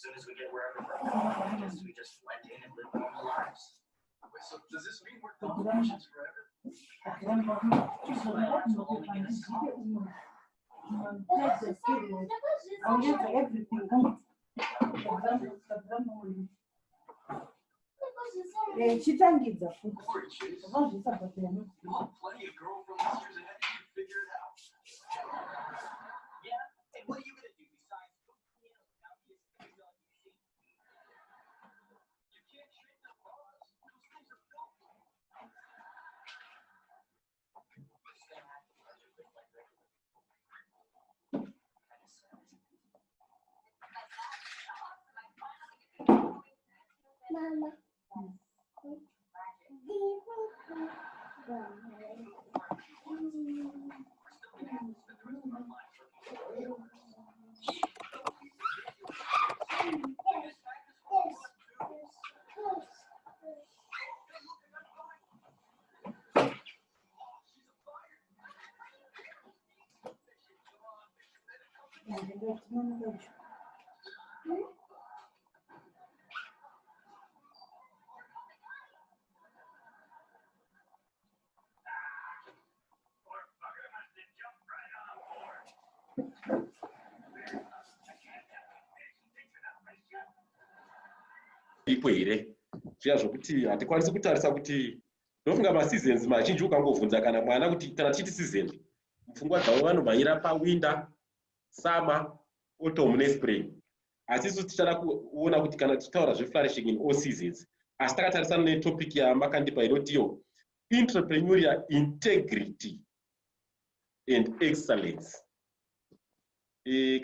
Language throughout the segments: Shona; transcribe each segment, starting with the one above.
soon as we get wherever we're going, we just blend in and live normal lives. Wait, so does this mean we're politicians forever? Chitangidza Plenty of girlfriends years ahead, you can figure it out. Yeah, and what are you gonna do besides go piano without these things on your seat? You can't shake the laws. Those things are built. Mama. Ipo here zviya zvokuti hatikwanisi kutarisa kuti ndofunga maseasons mazhinji ukangobvunza kana mwana kuti kana titi season pfungwa dzavo vanomhanyira pawinter, summer, autumn nespring. Asi isu tichada kuona kuti kana tichitaura zveflourishing in all seasons, asi takatarisana netopic yamakandipa inotiyo entrepreneurial integrity and excellence.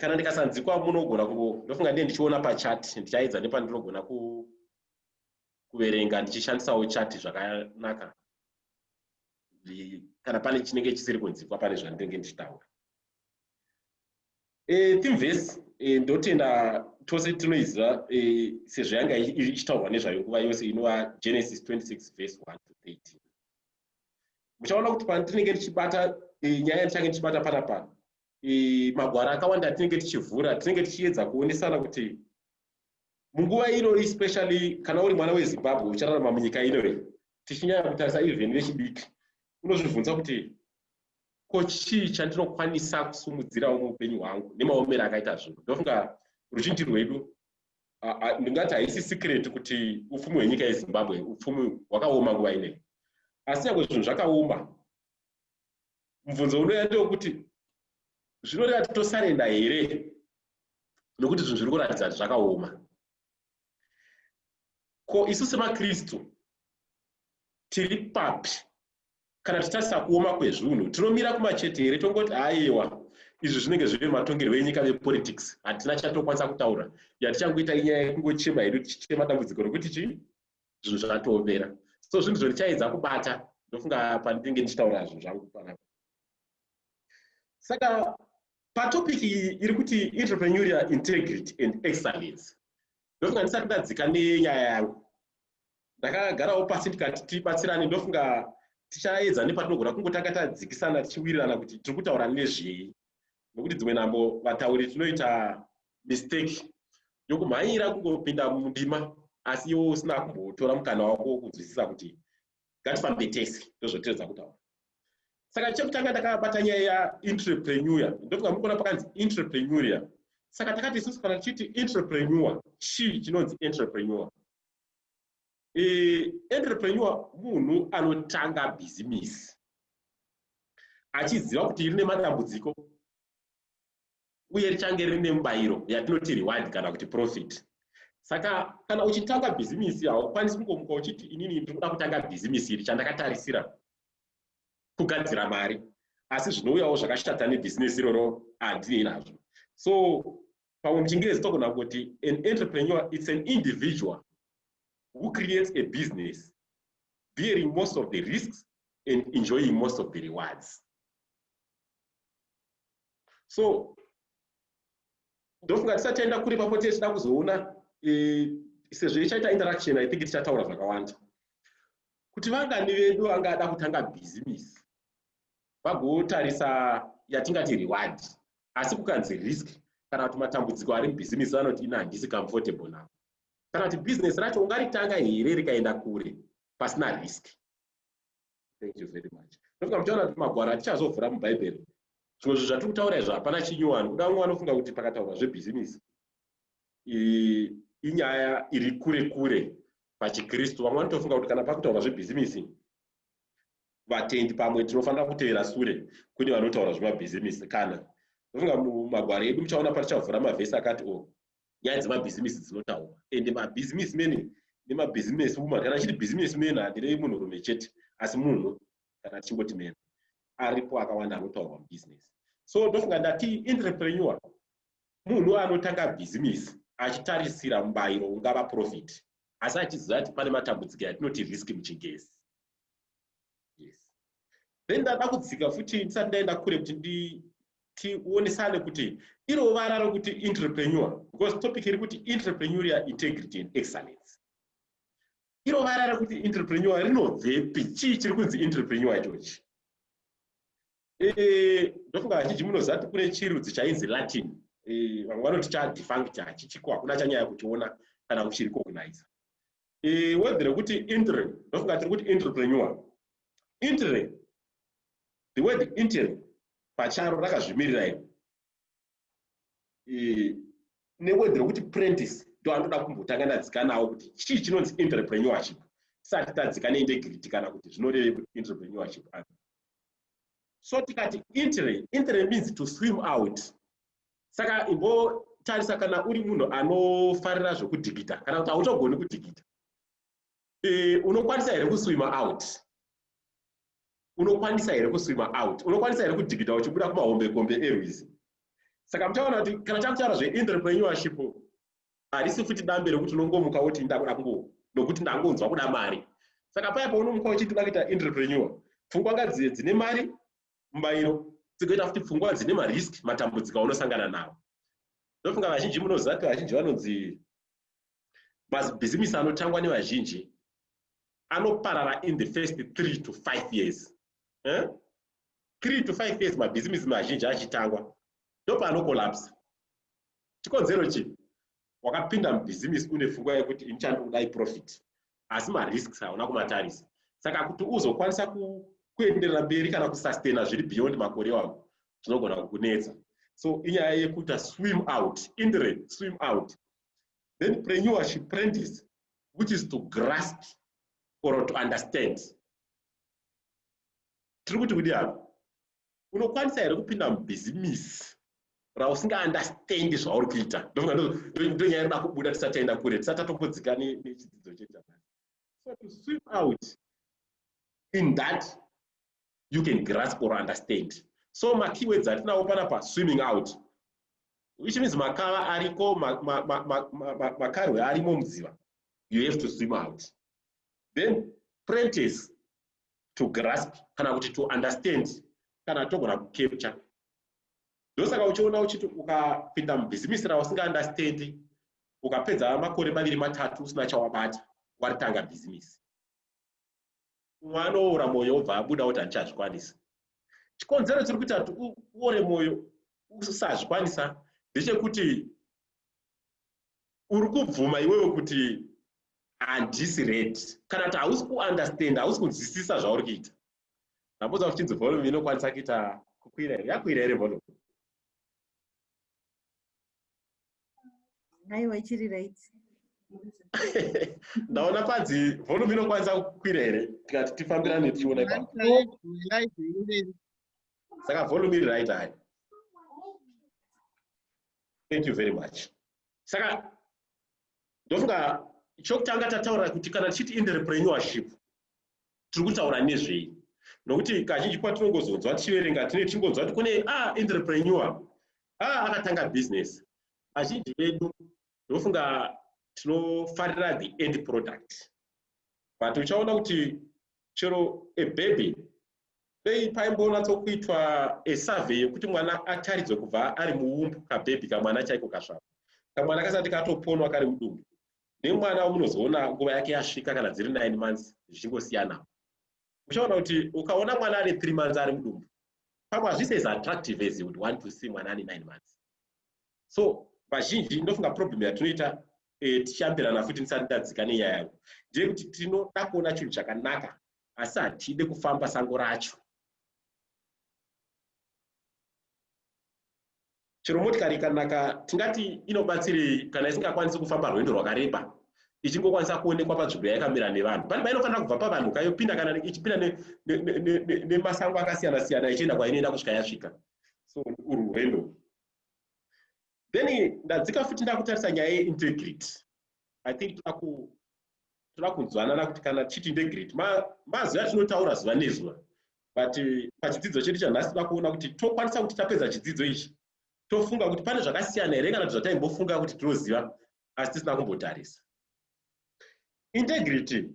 Kana ndikasanzikwa munogona ndofunga ndiye ndichiona pachat ndichaedza nepandinogona kuverenga ndichishandisawo chat zvakanaka kana pane chinenge chisiri kunzikwa pane zvandinenge ndichitaura. Theme-verse ndotenda tose tinoiziva sezvo yanga ichitaurwa nezvayo nguva yose inova Genesis 26 verse 1 to 13. Muchaona kuti patinenge tichibata nyaya ndichange ndichibata panapa magwara akawanda tinenge tichivhura, tinenge tichiedza kuonesana kuti munguva ino especially kana uri mwana weZimbabwe uchararama munyika ino tichinyanya kutarisa even vechidiki unozvibvunza kuti ko chii chandinokwanisa kusumudzirawo muupenyu hwangu nemaomero akaita zvinhu. Ndofunga ruzhinji rwedu ndingati haisi secret kuti upfumi hwenyika yeZimbabwe upfumi hwakaoma nguva ineyi, asi nyangwe zvinhu zvakaoma mubvunzo unouya ndewekuti zvinoreva titosarenda here nokuti zvinhu zviri kuratidza kuti zvakaoma. Ko isu semakristu tiri papi kana tichitarisa kuoma kwezvinhu? Tinomira kumachete here tongoti haiwa izvi zvinenge zviri matongerwo enyika vepolitics, hatina chatokwanisa kutaura, yatichangoita inyaya yekungochema hedu tichichema dambudziko rokuti chii zvinhu zvatoomera. So zvinhu zvondichaedza kubata ndofunga pandinenge ndichitaura zvinhu zvangu panapa. Saka patopic iri kuti entrepreneurial integrity and excellence ndofunga ndisati ndadzika nenyaya yangu ndakagarawo pasi ndikati tibatsirane. Ndofunga tichaedza nepatinogona kungotanga tadzikisana tichiwirirana kuti tiri kutaura nezvei, nokuti dzimwe nambo vatauri tinoita mistake yokumhanyira kungopinda mundima asi iwo usina kumbotora mukana wako wokuzwisisa kuti ngatifambe tese ndozvoteedza kutaura. Saka chekutanga ndakabata nyaya yaentrepreneur, ndofunga mukona pakanzi entrepreneurial. Saka takati isusu kana tichiti entrepreneur, chii chinonzi entrepreneur? Entrepreneur munhu anotanga bhizimisi achiziva kuti rine madambudziko uye richange rine mubayiro yatinoti reward kana kuti profit. Saka kana uchitanga bhizimisi haukwanisi kungomuka uchiti inini ndiri kuda kutanga bhizimisi iri chandakatarisira kugadzira mari, asi zvinouyawo zvakashata nebhizinesi iroro handinei nazvo. So pamuchingezi togona kuti an entrepreneur it's an individual who creates a business bearing most of the risks and enjoying most of the rewards. So ndofunga tisataenda kuri papo tichida kuzoona sezvo ichaita interaction I think tichataura zvakawanda kuti vangani vedu vangada kutanga bhizimisi vagotarisa yatingati reward asi kukanzi risk kana kuti matambudziko ari mubhizinesi anoti ina handisi comfortable nawo, kana kuti bhizinesi racho ungaritanga here rikaenda kure pasina risk. Thank you very much. Ndofunga muchaona kuti magwaro atichazovhura mubhaibheri zvimwe zvinhu zvatiri kutaura izvo hapana chinyuwani, kuda umwe anofunga kuti pakataurwa zvebhizinesi inyaya iri kure kure pachikristu. Vamwe vanotofunga kuti kana pakutaurwa zvebhizinesi vatendi pamwe tinofanira kutevera sure kune vanotaura zvemabhizinesi. Kana ndofunga mumagwaro edu muchaona patichavhura mavhesi akati nyaya dzemabhizinesi dzinotaurwa, ende mabhizinesi mene nemabhizinesi woman, kana chiri bhizinesi mene handirei munhurume chete asi munhu kana tichingoti mene aripo akawanda anotaurwa mubhizinesi. So ndofunga ndati entrepreneur munhu anotanga bhizinesi achitarisira mubayiro ungava profit asi achiziva kuti pane matambudziko atinoti risk muchingezi. Yes. Then ndada kudzika futi ndisati ndaenda kure kuti tionesane kuti iro vara rokuti entrepreneur, because topic iri kuti entrepreneurial integrity and excellence. Iro vara rokuti entrepreneur rinobvepi, chii chiri kunzi entrepreneur ichochi? Ndofunga vazhinji munoziva kuti kune chirudzi chainzi Latin, vamwe vanoti chadefunct, hachichiko, hakuna chanyaya kuchiona kana kuchirecognize. Word rekuti intre, ndofunga tiri kuti entrepreneur. Intre, the word intre pacharo rakazvimirira iro. Neword rekuti prentice ndo anoda kumbotanga ndadzika nawo kuti chii chinonzi entrepreneurship tisati tadzika neintegrity kana kuti zvinorevei kuti entrepreneurship. So tikati intre means to swim out. Saka imbotarisa kana uri munhu anofarira zvokudhigita kana kuti hautogoni kudhigita, unokwanisa here kuswima out? Unokwanisa here kuswima out? Unokwanisa here kudhigita uchibuda kumahombekombe erwizi? Saka muchaona kuti kana takutaura zveentrepreneurship harisi futi dambe rekuti unongomuka woti ndakuda kungo nokuti ndangonzwa kuda mari. Saka paya paunomuka uchiti uda kuita entrepreneur, pfungwa ngadzive dzine mari, mubayiro, dzigoita futi pfungwa dzine marisk, matambudziko aunosangana nawo. Ndofunga vazhinji munoziva kuti vazhinji vanonzi mabhizinesi anotangwa nevazhinji anoparara in the first 3 to 5 years. 3 to 5 years mabhizinesi mazhinji achitangwa ndopanokolapsa. Chikonzero chii? Wakapinda mubhizinesi une pfungwa yekuti indichandodai profit asi marisks hauna kumatarisa. Saka kuti uzokwanisa kuenderera mberi kana kusustaina zviri beyond makore wako zvinogona kukunetsa. So inyaya yekuita swim out, swim out. Then preneurship, prentice, which is to grasp or to understand. Tiri kuti kudi apa unokwanisa here kupinda mubhizinesi rausinga understand zvauri kuita. Ndonyaya inoda kubuda tisati taenda kure, tisati tatombodzika nechidzidzo chedu. So to swim out in that you can grasp or understand. So makeywords atinawo panapa swimming out, which means makava ariko makarwe arimo mudziva, you have to swim out. Then prentice, to grasp kana kuti to understand kana togona kucapture. Ndosaka uchiona uchiti ukapinda mubhizinesi rausinga understand ukapedza makore 2-3 usina chawabata waritanga bhizinesi, umwe anoora mwoyo obva abuda kuti handichazvikwanisa. Chikonzero chiri kuita kuti uore mwoyo usazvikwanisa ndechekuti uri kubvuma iwewe kuti handisi ready, kana kuti hausi kuunderstand, hausi kunzwisisa zvauri kuita. Ndambodza kuchinzi volume inokwanisa kuita kukwira here, yakwira here volume? Aiwa, ichiri right. Ndaona panzi volume inokwanisa kukwira here tikati tifambirane tichiona ipapo. Saka volume iri right hai. Thank you very much. Saka ndofunga chokutanga tataura kuti kana tichiti entrepreneurship tiri kutaura nezvei, nokuti kazhinji kwatinongozonzwa tichiverenga tinongonzwa kuti kune entrepreneur akatanga business. Azhinji vedu ndofunga tinofarira the end product, but uchaona kuti chero baby dei paimbonatso kuitwa survey yekuti mwana ataridzwe kubva ari muumbu kabhebi kamwana chaiko kasvava, kamwana kasati katoponwa kari mudumbu, nemwana munozoona nguva yake yasvika kana dziri 9 months zvichingosiyana. Uchaona kuti ukaona mwana ari 3 months ari mudumbu, pamwe hazvisi as attractive as you would want to see mwana ane 9 months. So vazhinji ndofunga problem yatinoita tichambirana futi ndisati ndadzika nenyaya yangu ndeyekuti tinoda kuona chinhu chakanaka asi hatide kufamba sango racho. Chero motikari ikanaka tingati inobatsirei kana isingakwanisi kufamba rwendo rwakareba ichingokwanisa kuonekwa panzvimbo yakamira nevanhu. Pane painofanira kubva pavanhu kayopinda kana ichipinda nemasango akasiyana siyana ichienda kwainoenda kusvika yasvika. So urwu rwendo. Then ndadzika futi ndakutarisa nyaya yeintegrity. I think toda kunzwanana kuti kana tichiti integrity mazuva atinotaura zuva nezuva, but pachidzidzo chedu chanhasi toda kuona kuti tokwanisa kuti tapedza chidzidzo ichi tofunga kuti pane zvakasiyana here kana kuti zvataimbofunga kuti tinoziva asi tisina kumbotarisa. Integrity,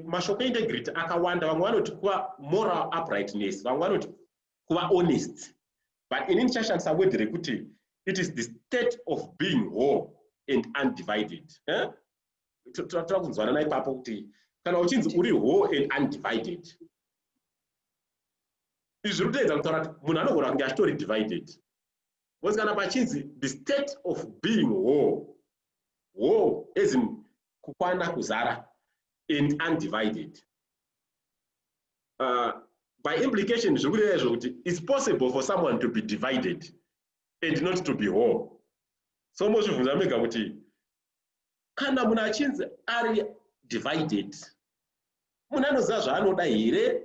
mashoko eintegrity akawanda. Vamwe vanoti kuva moral uprightness, vamwe vanoti kuva honest, but inini ndichashandisa word rekuti it is the state of being whole and undivided. Toda kunzwanana ipapo kuti kana uchinzi uri whole and undivided, izvi zviri kuteedza kutaura kuti munhu anogona kunge achitori divided. Because kana pachinzi the state of being whole as in kukwana kuzara and undivided, by implication zviri kureva izvo kuti it's possible for someone to be divided and not to be whole. So mozvibvunza mega kuti kana munhu achinzi ari divided, munhu anoziva zvaanoda here,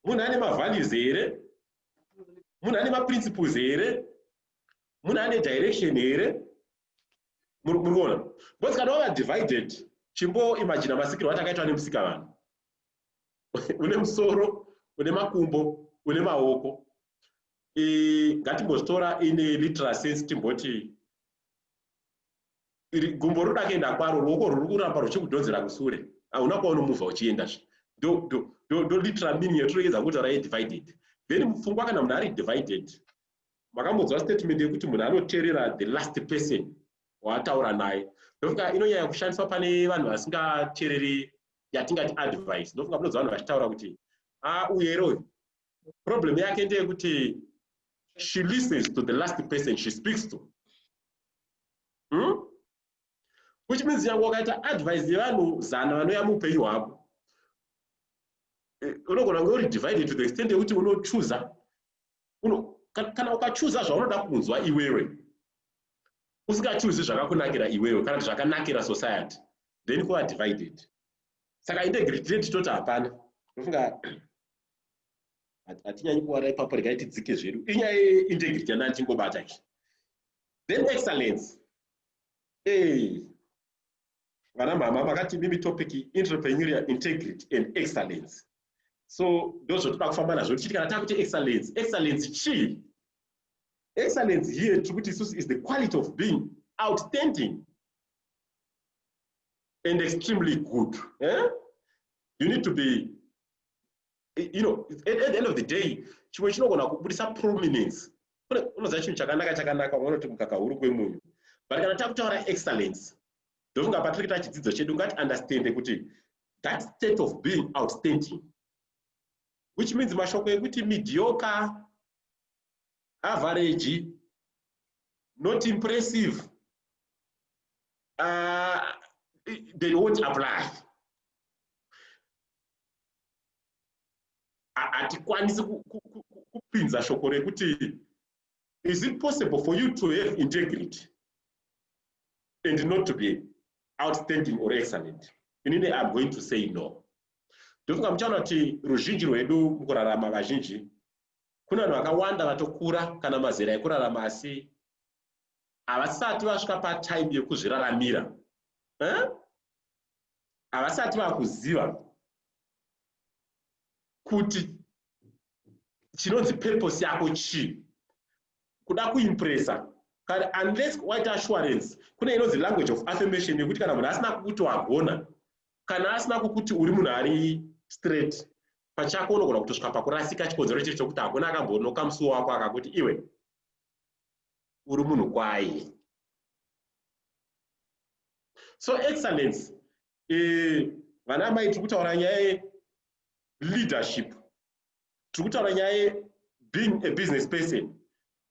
munhu ane mavalues here, munhu ane maprinciples here, munhu ane direction here. Muriona? Because kana wava divided, chimbo imagine masikiro atakaitwa nemusikavanhu. Une musoro, une makumbo, une maoko. Ngatimbotora ine literal sense timboti gumbo roda kuenda kwaro, ruoko ruri kuramba ruchikudhonzera kusure, hauna kwaunomuvha uchiendazve. Do literal meaning yatinoedza kutaura yedivided. Then mupfungwa kana munhu ari divided, makambonzwa statement yekuti munhu anoteerera the last person wataura naye. Ndofunga inonyanya kushandiswa pane vanhu vasingateereri yatingati advice. Ndofunga munonzwa vanhu vachitaura kuti uyero problem yake ndeyekuti she listens to the last person she speaks to. Which means yangu wakaita advice yevanhu zana vanouya muupenyu hwako, unogona kunge uri divided to the extent yekuti unochuza kana ukachuza zvaunoda kunzwa iwewe usingachuzi zvakakunakira iwewe kana zvakanakira society, then kuva divided. Saka integrity titoti hapana. Ndofunga hatinyanyi kuwara ipapo, regai tidzike zvedu. Inyaya yeintegrity yandanga tingobata ichi. Then excellence. Vana mama makati mimi topic entrepreneurial integrity and excellence. So those are kufamba nazvo tichiti kana takuti excellence chi? Excellence here is the quality of being outstanding and extremely good. You need to be, at the end of the day, chimwe chinogona kubudisa prominence. Unoziva chinhu chakanaka unoti mukaka uri kwemunyu. But kana takutaura excellence, ndofunga patiri kuita chidzidzo chedu ngati understand kuti that state of being outstanding, which means mashoko ekuti mediocre, average, not impressive, they won't apply. Hatikwanisi kupinza shoko rekuti is it possible for you to have integrity and not to be outstanding or excellent? Inini I'm going to say no. Ndofunga muchaona kuti ruzhinji rwedu mukurarama vazhinji kuna vanhu vakawanda vatokura kana mazera ekurarama asi havasati vasvika patime yekuzviraramira. Havasati vakuziva kuti chinonzi purpose yako chii, kuda kuimpressa. Unless waita assurance, kune inonzi language of affirmation yekuti kana munhu asina kukuti wagona, kana asina kukuti uri munhu ari straight, pachako unogona kutosvika pakurasika chikonzero chiri chokuti hakuna akambonoka musuwo wako akakuti iwe uri munhu kwai. So excellence, vana mai tiri kutaura nyaya leadership, tiri kutaura nyaya being a business person,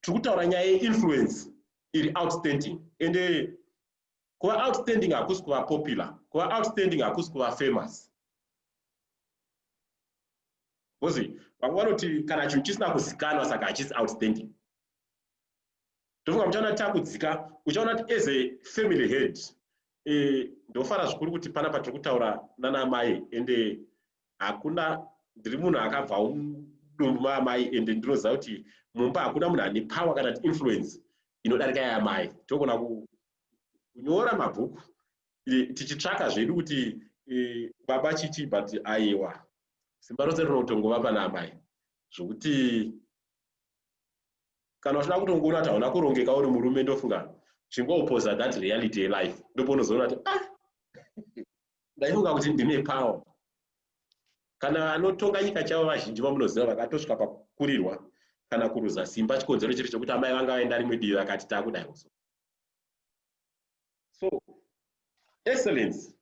tikutaura nyaya yeinfluence iri outstanding ende kuva outstanding hakusi kuva popular, kuva outstanding hakusi kuva famous. Because vamwe vanoti kana chinhu chisina kuzikanwa saka hachisi outstanding. Ndofunga muchaona takudzika uchaona kuti as a family head ndofara zvikuru kuti panapa tiri kutaura nanamai ende hakuna ndiri munhu akabva mudumbu maamai ende ndinoziva kuti mumba hakuna munhu ane power kana kuti influence inodarika yaamai. Togona kunyora mabhuku tichitsvaka zvedu kuti baba chichi but aiwa simba rose rinotongova pana amai zvokuti kana uchida kutongoona kuti hauna kurongeka uri murume ndofunga chingopoza that reality yelife ndoponozoona kuti ndaifunga kuti ndine power. Kana anotonga nyika chavo vazhinji vamunoziva vakatosvika pakukurirwa kana kuruza simba chikonzero chiri chokuti amai vanga vaenda rimwe divi vakati taakudai uso. So excellence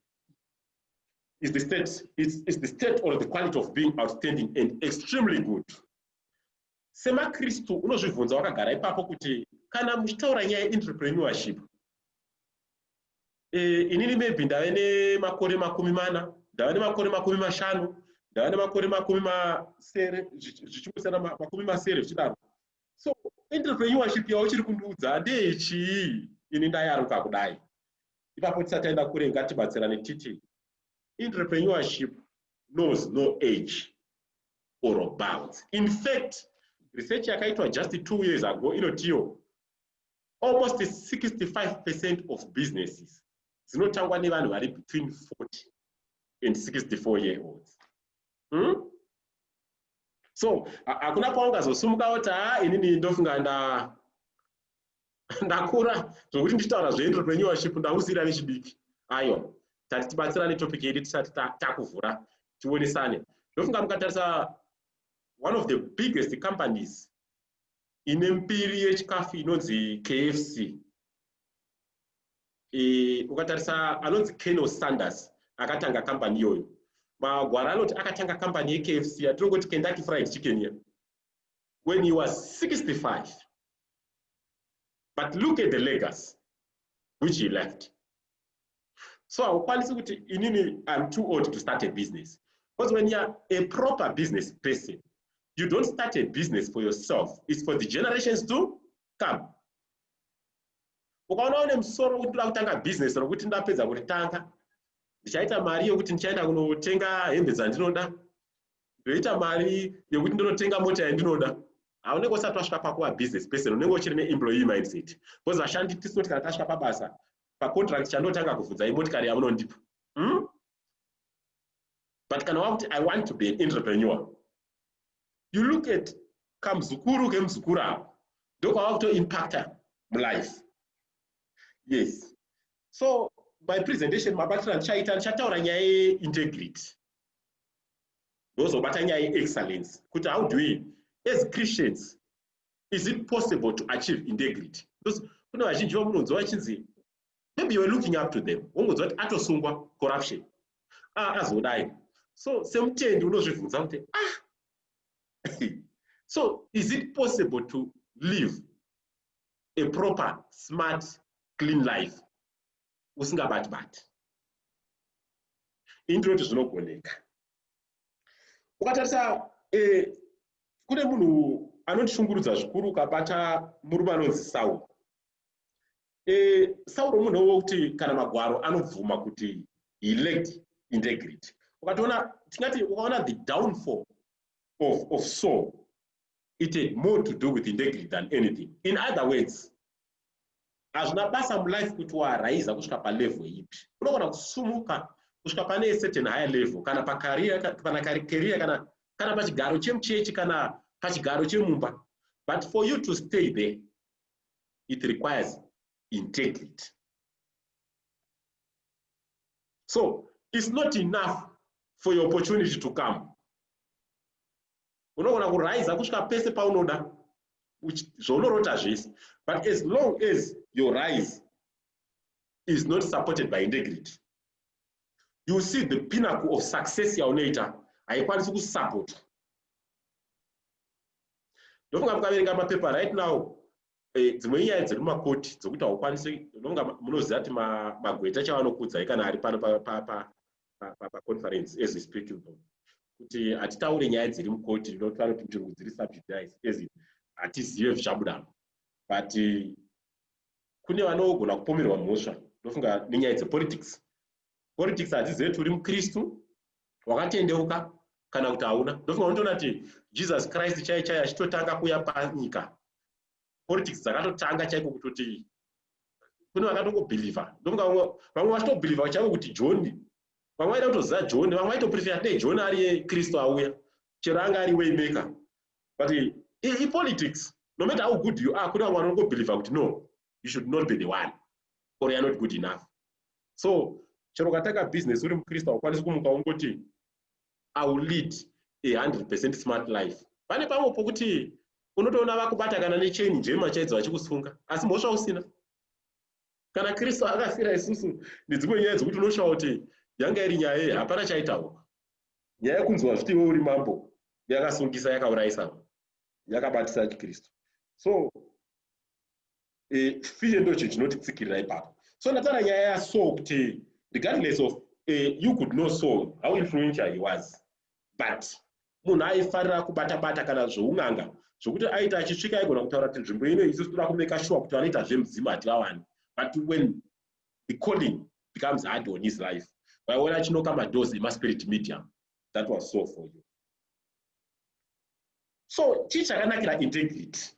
is the state or the quality of being outstanding and extremely good. SemaKristu unozvibvunza wakagara ipapo kuti kana muchitaura nyaya yeentrepreneurship, inini maybe ndave nemakore 40, ndave nemakore 50, ndave nemakore 70 zvichingosiyana 70 zvichidaro. So entrepreneurship yauchiri kundiudza ndeyechii ini ndayaruka kudai. Ipapo tisati taenda kure ngatibatsirane titi entrepreneurship knows no age or bounds. In fact, research yakaitwa just 2 years ago inotiyo almost 65% of businesses dzinotangwa nevanhu vari between 40 and 64 year olds. So hakuna paungazosumuka kuti inini ndofunga ndakura zvokuti ndichitaura zveentrepreneurship ndakusiyira nechidiki. Aiwa, tati tibatsirane topic yedu tisati takuvhura tionesane. Ndofunga mukatarisa one of the biggest companies ine mbiri yechikafu inonzi KFC. Ukatarisa anonzi Colonel Sanders akatanga company iyoyo. Magwara anoti akatanga company yeKFC atinongoti Kentucky Fried Chicken here when he was 65. But look at the legacy which he left. So haukwanisi kuti inini I'm too old to start a business. Because when you're a proper business person, you don't start a business for yourself. It's for the generations to come. Ukaona une musoro kuti ndoda kutanga business rokuti ndapedza kuritanga ndichaita mari yokuti ndichaenda kunotenga hembe dzandinoda, ndoita mari yokuti ndonotenga mota yandinoda, haunenge usati wasvika pakuva business person, unenge uchiri neemployee mindset. Because vashandi tisinoti kana tasvika pabasa pacontract chandotanga kubvunza imotikari yamunondipa. But kana wakuti I want to be an entrepreneur, you look at kamzukuru kemzukuru ako ndokwawakutoimpacta mulife. Yes. So my presentation mabatira ndichataura nyaya yeintegrity, ndozobata nyaya yeexcellence kuti how do we as Christians, is it possible to achieve integrity? Because kune vazhinji vamunonzwa vachinzi maybe you are looking up to them, wongonzwa kuti atosungwa corruption azodai. So semutendi unozvibvunza kuti so is it possible to live a proper, smart, clean life usingabati-bati? Indinoti zvinogoneka. Ukatarisa kune munhu anondishungurudza zvikuru ukabata murume anonzi Saul. Saul munhu wokuti kana magwaro anobvuma kuti he lacked integrity. Ukatoona tingati ukaona the downfall of Saul, it had more to do with integrity than anything. In other words, hazvina basa mulife kuti waraiza kusvika palevel ipi. Unogona kusumuka kusvika pane certain higher level kana pacareer kana pachigaro chemuchechi kana pachigaro chemumba. But for you to stay there, it requires integrity. So it's not enough for your opportunity to come. Unogona kuraiza kusvika pese paunoda zvonorota zvese, but as long as your rise is not supported by integrity, you will see the pinnacle of success yaunoita haikwanisi kusupport. Ndofunga mukaverenga mapepa right now dzimwe nyaya dziri mumakoti dzokuti haukwanisi unonga munoziva kuti magweta chavanokudzai kana ari pano paconference as we speak kuti hatitaure nyaya dziri mukoti vanoti nzvimbo dziri subjudice as hatizive zvichabuda but kune vanogona kupomerwa mhosva ndofunga nenyaya dzepolitics. Politics hatizive kuti uri mukristu wakatendeuka kana kuti hauna. Ndofunga unotoona kuti Jesus Christ chaiye achitotanga kuuya panyika politics dzakatotanga chaiko kutoti kune vakatongobhilivha. Ndofunga vamwe vachitobhilivha chaiko kuti John, vamwe vaida kutoziva John, vamwe vaitoprefera dei John ari Kristu auya chero anga ari waymaker. But politics, no matter how good you are, kune vamwe vanongobhilivha kuti no, you should not be the one or you are not good enough. So chero kataka business uri mukristu haukwanisi kumuka ungoti I will lead a 100% smart life. Pane pamwe pokuti unotoona vakubata kana nechain njema chaidzo vachikusunga asi mhosva usina. Kana Kristu akafira isusu nedzimwe nyaya dzokuti unoshaura kuti yanga iri nyaya hapana chaitaurwa. Nyaya yekunzwa zvitiwe uri mambo yakasungisa yakaurayisa yakabatisa chikristu. So fiye ndo chinotitsikirira ipapo. So ndataura nyaya yaSaul kuti regardless of you could know Saul how influential he was, but munhu aifarira kubata kana zvoun'anga zvokuti aita achisvika aigona kutaura kuti nzvimbo ino isusu toda kumeka sure kuti vanoita zvemudzimu hativawani. But when the calling becomes hard on his life, waiona achinoka madoors emaspirit medium, that was so for you. So chii chakanakira integrity?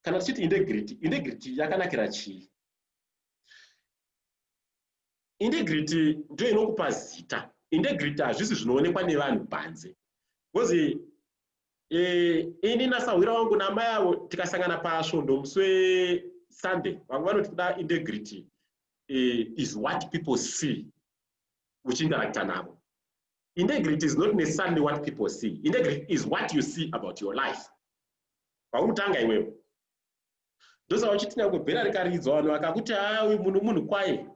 Kana tichiti integrity yakanakira chii? Integrity ndio inokupa zita. Integrity hazvisi zvinoonekwa nevanhu panze. Because ini nasahwira wangu namai avo tikasangana pasvondo musi weSunday, vamwe vanoti kuda integrity is what people see uchiinteracta navo. Integrity is not necessarily what people see. Integrity is what you see about your life. Paunotanga iwewe. Ndosa uchitina kubhera rikaridzwa vanhu vakakuti uyu munhu kwaye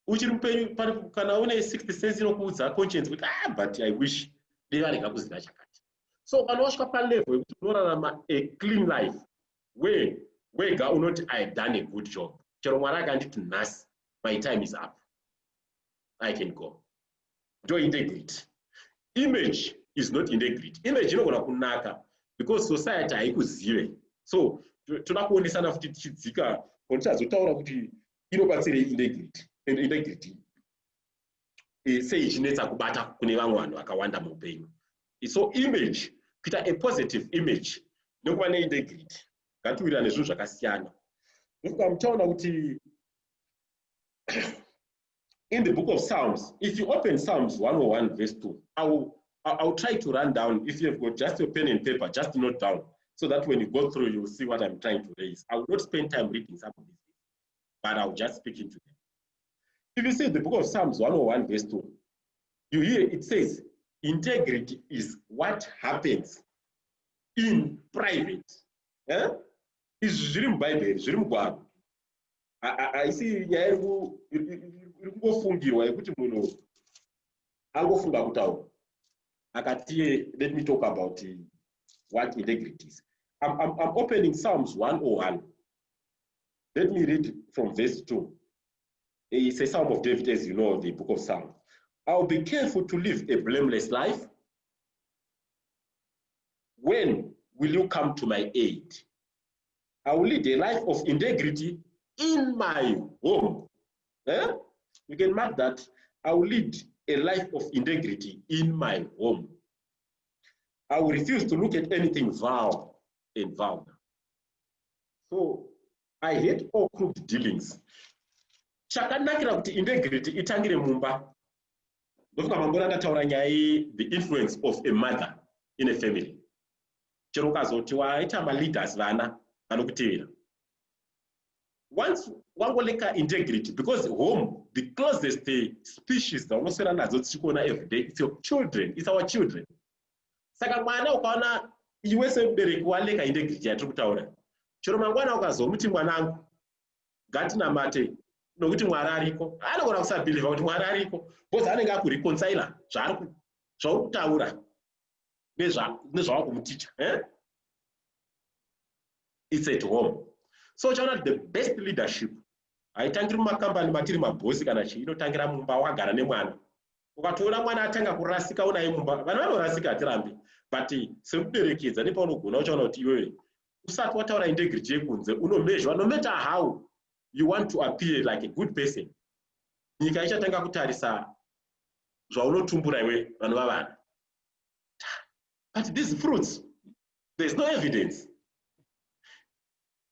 uchiri mupenyu kana une 60 cents inokuudza conscience kuti but I wish deva rikakuziva chakati. So kana wasvika palevel yekuti unorarama a clean life wega unoti I have done a good job. Chero Mwari akanditi nhasi my time is up, I can go. Ndo integrity. Image is not integrity. Image inogona kunaka because society haikuzive. So toda kuonesana futi tichidzika konchazotaura kuti inobatsira integrity. Integrity sei ichinetsa kubata kune vamwe vanhu vakawanda muupenyu. So image, kuita a positive image nekuva neintegrity ngatiwirira nezvinhu zvakasiyana. Ndofunga muchaona kuti in the book of Psalms, if you open Psalms 101 verse 2, I'll try to run down. If you have got just your pen and paper, just note down so that when you go through, you'll see what I'm trying to raise. I will not spend time reading some of these things, but I'll just speak into them. If you see the book of Psalms 101 verse 2, you hear it says, integrity is what happens in private. Izvi zviri muBhaibheri, zviri mugwaro. Haisi nyaya iri kungofungirwa yekuti munhu angofunga kutaura. Akati let me talk about what integrity is. I'm opening Psalms 101. Let me read from verse 2. It's a Psalm of David, as you know, the book of Psalms. I'll be careful to live a blameless life. When will you come to my aid? I will lead a life of integrity in my home. You can mark that. I will lead a life of integrity in my home. I will refuse to look at anything vile and vulgar. So I hate all crooked dealings. Chakanakira kuti integrity itangire mumba. Ndofunga mangona ndataura nyaya the influence of a mother in a family. Chero ukazoti waita ma-leaders vana vanokutevera. Once wangoleka integrity, because home, the closest species dzaunoswera nadzo tichikuona every day, it's your children, it's our children. Saka mwana ukaona iwe semubereki waleka integrity yatiri kutaura, chero mangwana ukazomuti mwanangu ngatinamate nokuti Mwari ariko, anogona kusabhilivha kuti Mwari ariko, because anenge akureconcila zvauri kutaura nezvawakumuticha. it's at home. So the best leadership haitangira mumakambani matiri mabhosi kana chii, inotangira mumba wakagara nemwana. Ukatoona mwana atanga kurasika unaye mumba, vana vanorasika hatirambi, but sekuberekedza nepaunogona uchaona kuti iwewe usati wataura integrity yekunze unomezhwa, no matter how you want to appear like a good person, nyika ichatanga kutarisa zvaunotumbura iwe vanhu vavana. But these fruits, there's no evidence.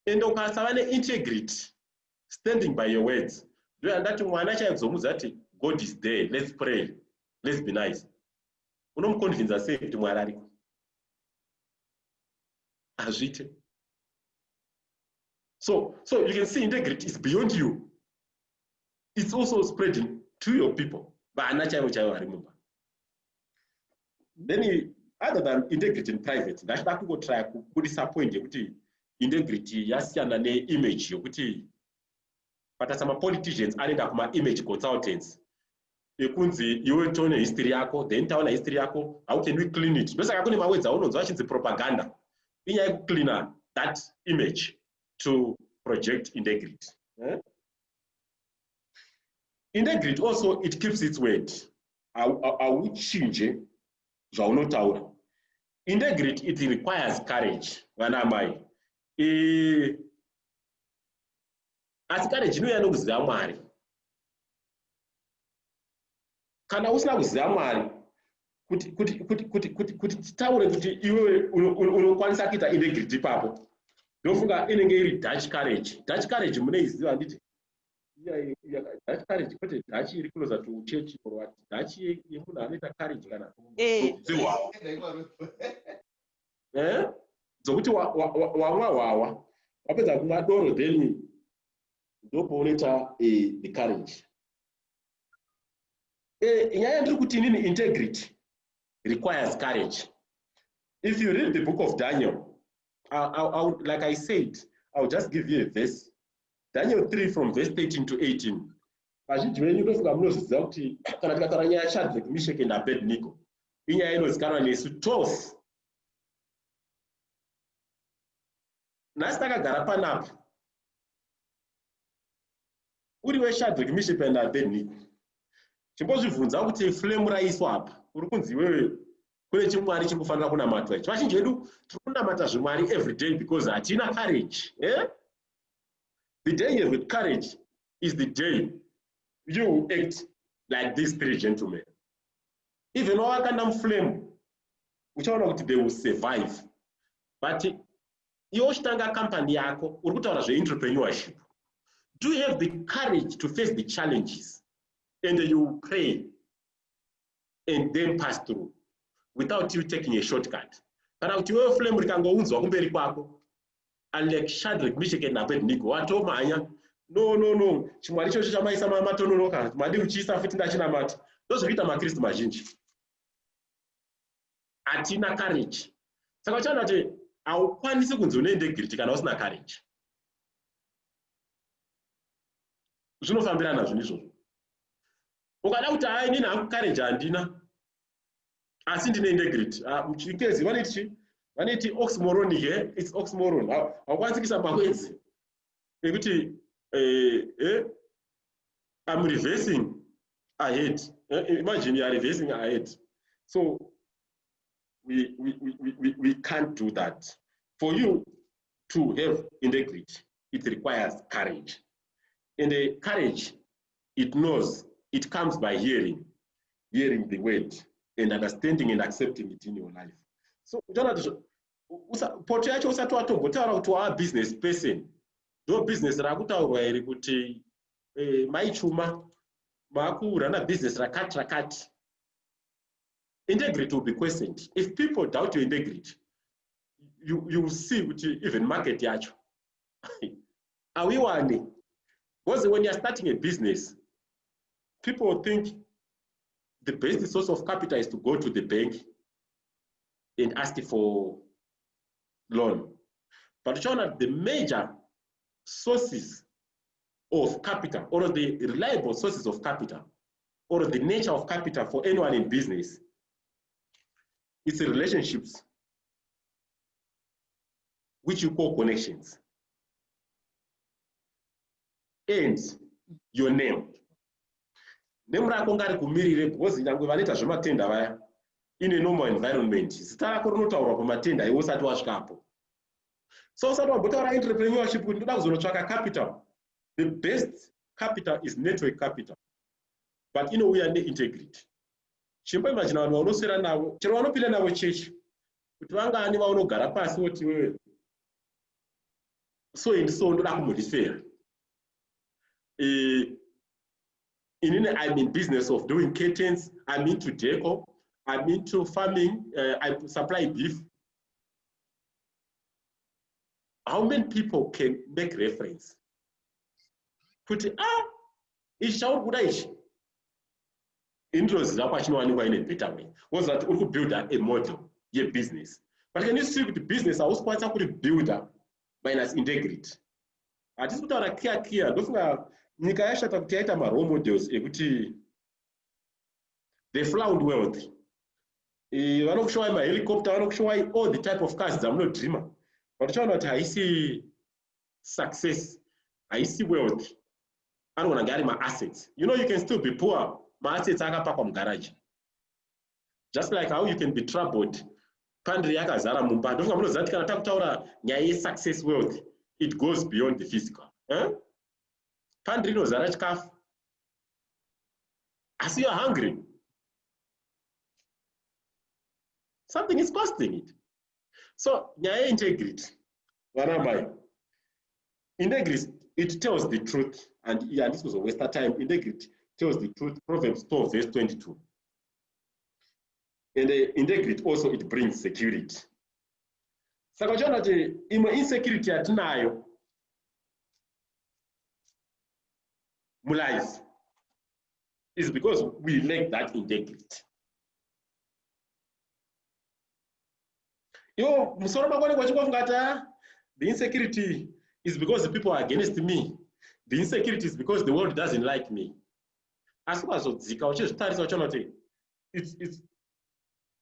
And ukasava neintegrity, standing by your words, ndoyandati mwana chaizomudza ati God is there, let's pray, let's be nice. Unomuconvinza sei kuti Mwari ariko? Hazvite. So you can see integrity is beyond you. It's also spreading to your people. Vana chaivo chaivo vari mumba. Then other than integrity in private, ndachida kungotry kubudisa point yekuti integrity yasiyana neimage yokuti patasa mapoliticians anoenda kuma-image consultants ekunzi iwe tone history yako, then taona history yako, how can we clean it? Ndosaka kune mawedzi aunonzwa achinzi propaganda. Inyaya yekucleana that image to project integrity. Integrity also, it keeps its word. Auchinje zvaunotaura. Integrity, it requires courage. Vana mai. Asi courage inouya nokuziva Mwari. Kana usina kuziva Mwari, kuti titaure kuti iwewe unokwanisa kuita integrity ipapo, ndofunga inenge iri Dutch courage. Dutch courage munoiziva nditi? Dutch courage kwete Dutch iri closer to church or what? Dutch yemunhu anoita courage kana kudziwawa. Dzokuti wamwa hwawa, wapedza kumwa doro, then ndopaunoita the courage. Nyaya ndiri kuti nini integrity requires courage. If you read the book of Daniel, like I said, I'll just give you a verse. Daniel 3 from verse 13 to 18. Vazhinji venyu ndofunga munozviziva kuti kana tikataura nyaya yaShadrach, Meshach and Abednego, inyaya inozikanwa nesu 12. Nhasi takagara panapa, uri weShadrach, Meshach and Abednego, chimbozvibvunza kuti flame raiswa apa, uri kunzi iwewe kune chimwari chikufanira kunamatwa ichi. Vazhinji vedu tiri kunamata zvimwari every day because hatina courage. The day you have courage is the day you act like these three gentlemen. Even wawakanda muflame, uchaona kuti they will survive. But iwe uchitanga company yako, uri kutaura zveentrepreneurship. Do you have the courage to face the challenges? And you pray and then pass through without you taking a shortcut. Kana kuti wewe flame rikangounzwa kumberi kwako, unlike Shadrach, Meshach and Abednego, watomhanya, no, chimwari ichocho chamaisa matononoka, madi kuchiisa futi ndachinamata. Ndozvinoita maKristu mazhinji. Hatina courage. Saka uchaona kuti haukwanisi kunzi une integrity kana usina courage. Zvinofambirana zvinhu izvozvo. Ukada kuti hai nini hangu courage handina, asi ndine integrity. Muchingezi vaniti oxymoronic, it's oxymoron. Haukwanisi kuisa mawedzi ekuti I'm reversing ahead. Imagine you are reversing ahead. So we can't do that. For you to have integrity, it requires courage. And the courage, it knows, it comes by hearing the word and understanding and accepting it in your life. So poto yacho usati watombotaura kuti waa business person, ndo business rakutaurwa iri kuti maichuma maakurana business rakati. Integrity will be questioned. If people doubt your integrity, you will see kuti even market yacho awiwani. Because when you are starting a business, people think the best source of capital is to go to the bank and ask for loan. But the major sources of capital, or the reliable sources of capital, or the nature of capital for anyone in business, it's relationships. which you call connections, and your name. Name rako ngari kumirire because nyangwe vanoita zvematenda vaya in a normal environment. Zita rako rinotaurwa pamatenda iwe usati wasvikapo. So usati wambotaura entrepreneurship kuti ndoda kuzonotsvaka capital. The best capital is network capital. But inouya neintegrity. Chimboimagina vanhu vaunoswera navo, chero vanopinda navo chechi, kuti vangani vaunogara pasi woti wewe so and so ndoda kumurifera. I'm in business of doing curtains, I'm into decor, I'm into farming, I supply beef. How many people can make reference? Kuti ichi chauri kuda ichi indroziva pachinowanikwa in a better way. Was that we could build a model, a business. But can you see with the business, I was quite able to build up minus integrity. At this point, clear, ndofunga nyika yashata kuti yaita ma role models ekuti they found wealth. Vanokushowa ma helicopter, vanokushowa all the type of cars dzamunodreama. But uchaona kuti haisi success, haisi wealth. Anogona ngari ma assets. You know, you can still be poor. My assets akapakwa mugarage. Just like how you can be troubled. Pandri yakazara mumba. Ndofunga munoziva kuti kana takutaura nyaya ye success wealth, it goes beyond the physical. Pandri inozara chikafu. Asi you're hungry. Something is costing it. So nyaya ye integrity. Vanamai. Integrity, it tells the truth. And this was a waste of time. Integrity tells the truth. Proverbs 12, verse 22. And the integrity also, it brings security. Saka uchaona kuti imwe insecurity yatinayo mulife is because we lack that integrity. Iwo musoro makone kwachikofungata the insecurity is because the people are against me. The insecurity is because the world doesn't like me. As far as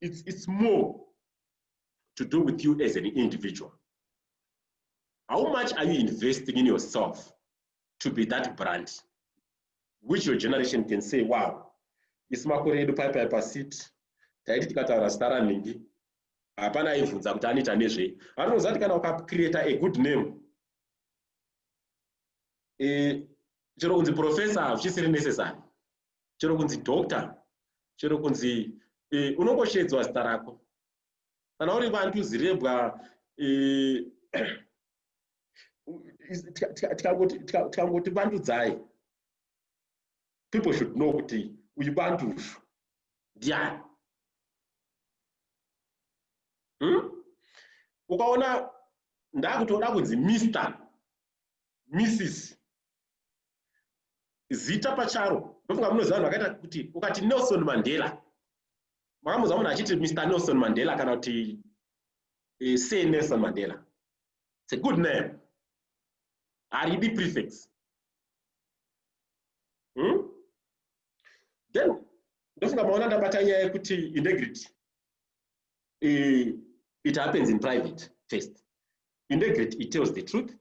it's more to do with you as an individual. How much are you investing in yourself to be that brand, which your generation can say, wow, it's makoredu paipa seat, taiti tikataura stara ningi, hapana aibvunza kuti anoita nezvei. Anoziva kuti kana ukacreate a good name, chero kunzi professor hazvisiri necessary, chero kunzi doctor, chero kunzi unongoshedzwa zita rako. Kana uri vantu zirebwa tikangoti vandudzai, people should know kuti uyu bantu ndiani. Ukaona ndakutoda kunzi Mr. Mrs. zita pacharo, ndofunga munoziva vanhu vakaita kuti ukati Nelson Mandela, makamuza munhu achiti Mr. Nelson Mandela kana kuti say Nelson Mandela. It's a good name. Aribi prefix. Then ndofunga maona ndabata nyaya yekuti integrity it happens in private first. Integrity, it tells the truth.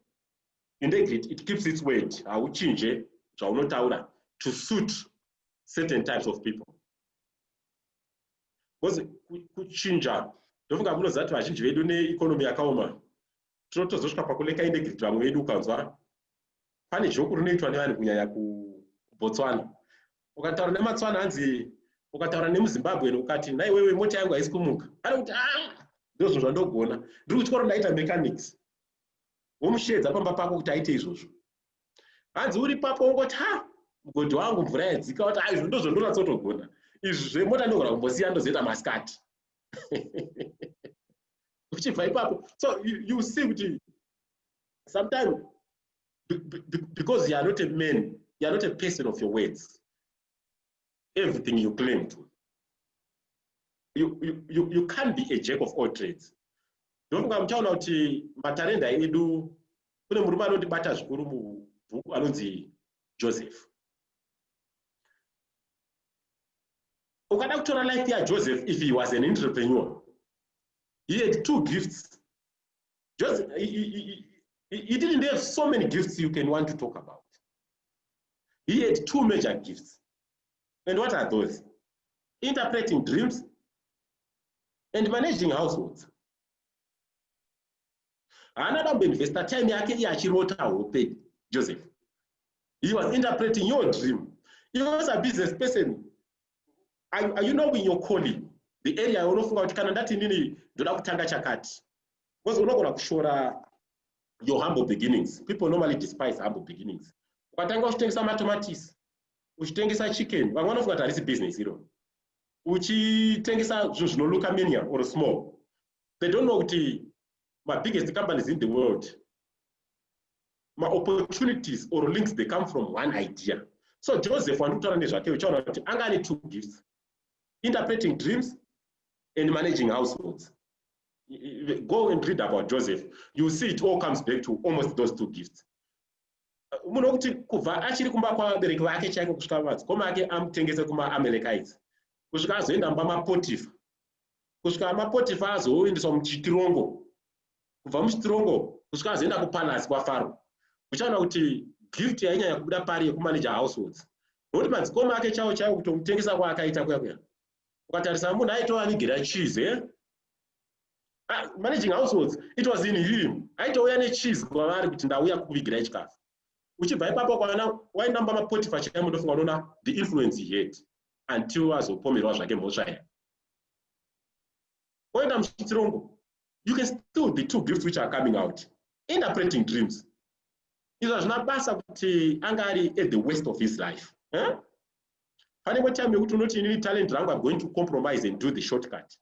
Integrity, it keeps its word. Hauchinje zvaunotaura to suit certain types of people. Because kuchinja ndofunga munoziva kuti vazhinji vedu neeconomy yakaoma tinotozosvika pakuleka integrity vamwe vedu ukanzwa pane joku rinoitwa nevanhu kunyanya kuBotswana. Ukataura nematswana hanzi, ukataura nemuZimbabwe ukati naiwewe mota yangu haisi kumuka, anokuti ndozvo zvandogona, ndiri kuchikoro ndaita mechanics. Womushedza pamba pako kuti aite izvozvo. Hanzi uri papo ungoti mugodhi wangu mvura yadzika, kuti izvo ndozvo ndonatsotogona. Izvi zvemota ndogona kumbosiya ndozoita masikati. Uchibva ipapo. So you see kuti sometimes because you are not a man, you are not a person of your words, everything you claim to, you can't be a jack of all trades. Ndofunga muchaona kuti matarenda edu, kune murume anondibata zvikuru mubhuku anonzi Joseph. Ukada kutora life ya Joseph, if he was an entrepreneur, he had two gifts. Just he didn't have so many gifts you can want to talk about. He had two major gifts. And what are those? Interpreting dreams and managing households. Another investor time yake achirota hope, Joseph. He was interpreting your dream. He was a business person. Are you knowing your calling? The area unofunga kuti kana ndati nini ndoda kutanga chakati. Because unogona kushora your humble beginnings. People normally despise humble beginnings. Ukatanga uchitengesa matomatisi, uchitengesa chicken, vamwe vanofunga kuti harisi business iro. Uchitengesa zvinhu zvinoluka minion or small. They don't know kuti my biggest companies in the world, my opportunities or links, they come from one idea. So Joseph wandikutaura nezvake uchaona kuti anga ane two gifts: interpreting dreams and managing households. Go and read about Joseph. You see it all comes back to almost those two gifts. Muno kuti kubva achiri kumba kwabereki vake chaiko kusvika madzikoma ake amutengese kuma-Amalekites, kusvika azoenda mumba maPotifa, kusvika maPotifa azoendeswa muchitirongo, kubva muchitirongo kusvika azoenda kupalasi kwaFaro. Uchaona kuti gift yainyanya kubuda pari yekumanage households. Nokuti madzikoma ake chaiwo chaiwo kutomutengesa kwaakaita kuya. Ukatarisa munhu aitowanigira cheese, managing households, it was in him. Aitouya necheese kwavari kuti ndauya kukuvigirai chikafu. Uchibva ipapo kwaana waenda mumba maPotifa chaimo ndofunga unoona the influence he had until azopomerwa zvake mhosva iya. Oenda muchitirongo. You can still the two gifts which are coming out. Interpreting dreams. Izvo zvina basa kuti anga ari at the waste of his life. Pane time yekuti unoti inini talent rangu I'm going to compromise and do the shortcut.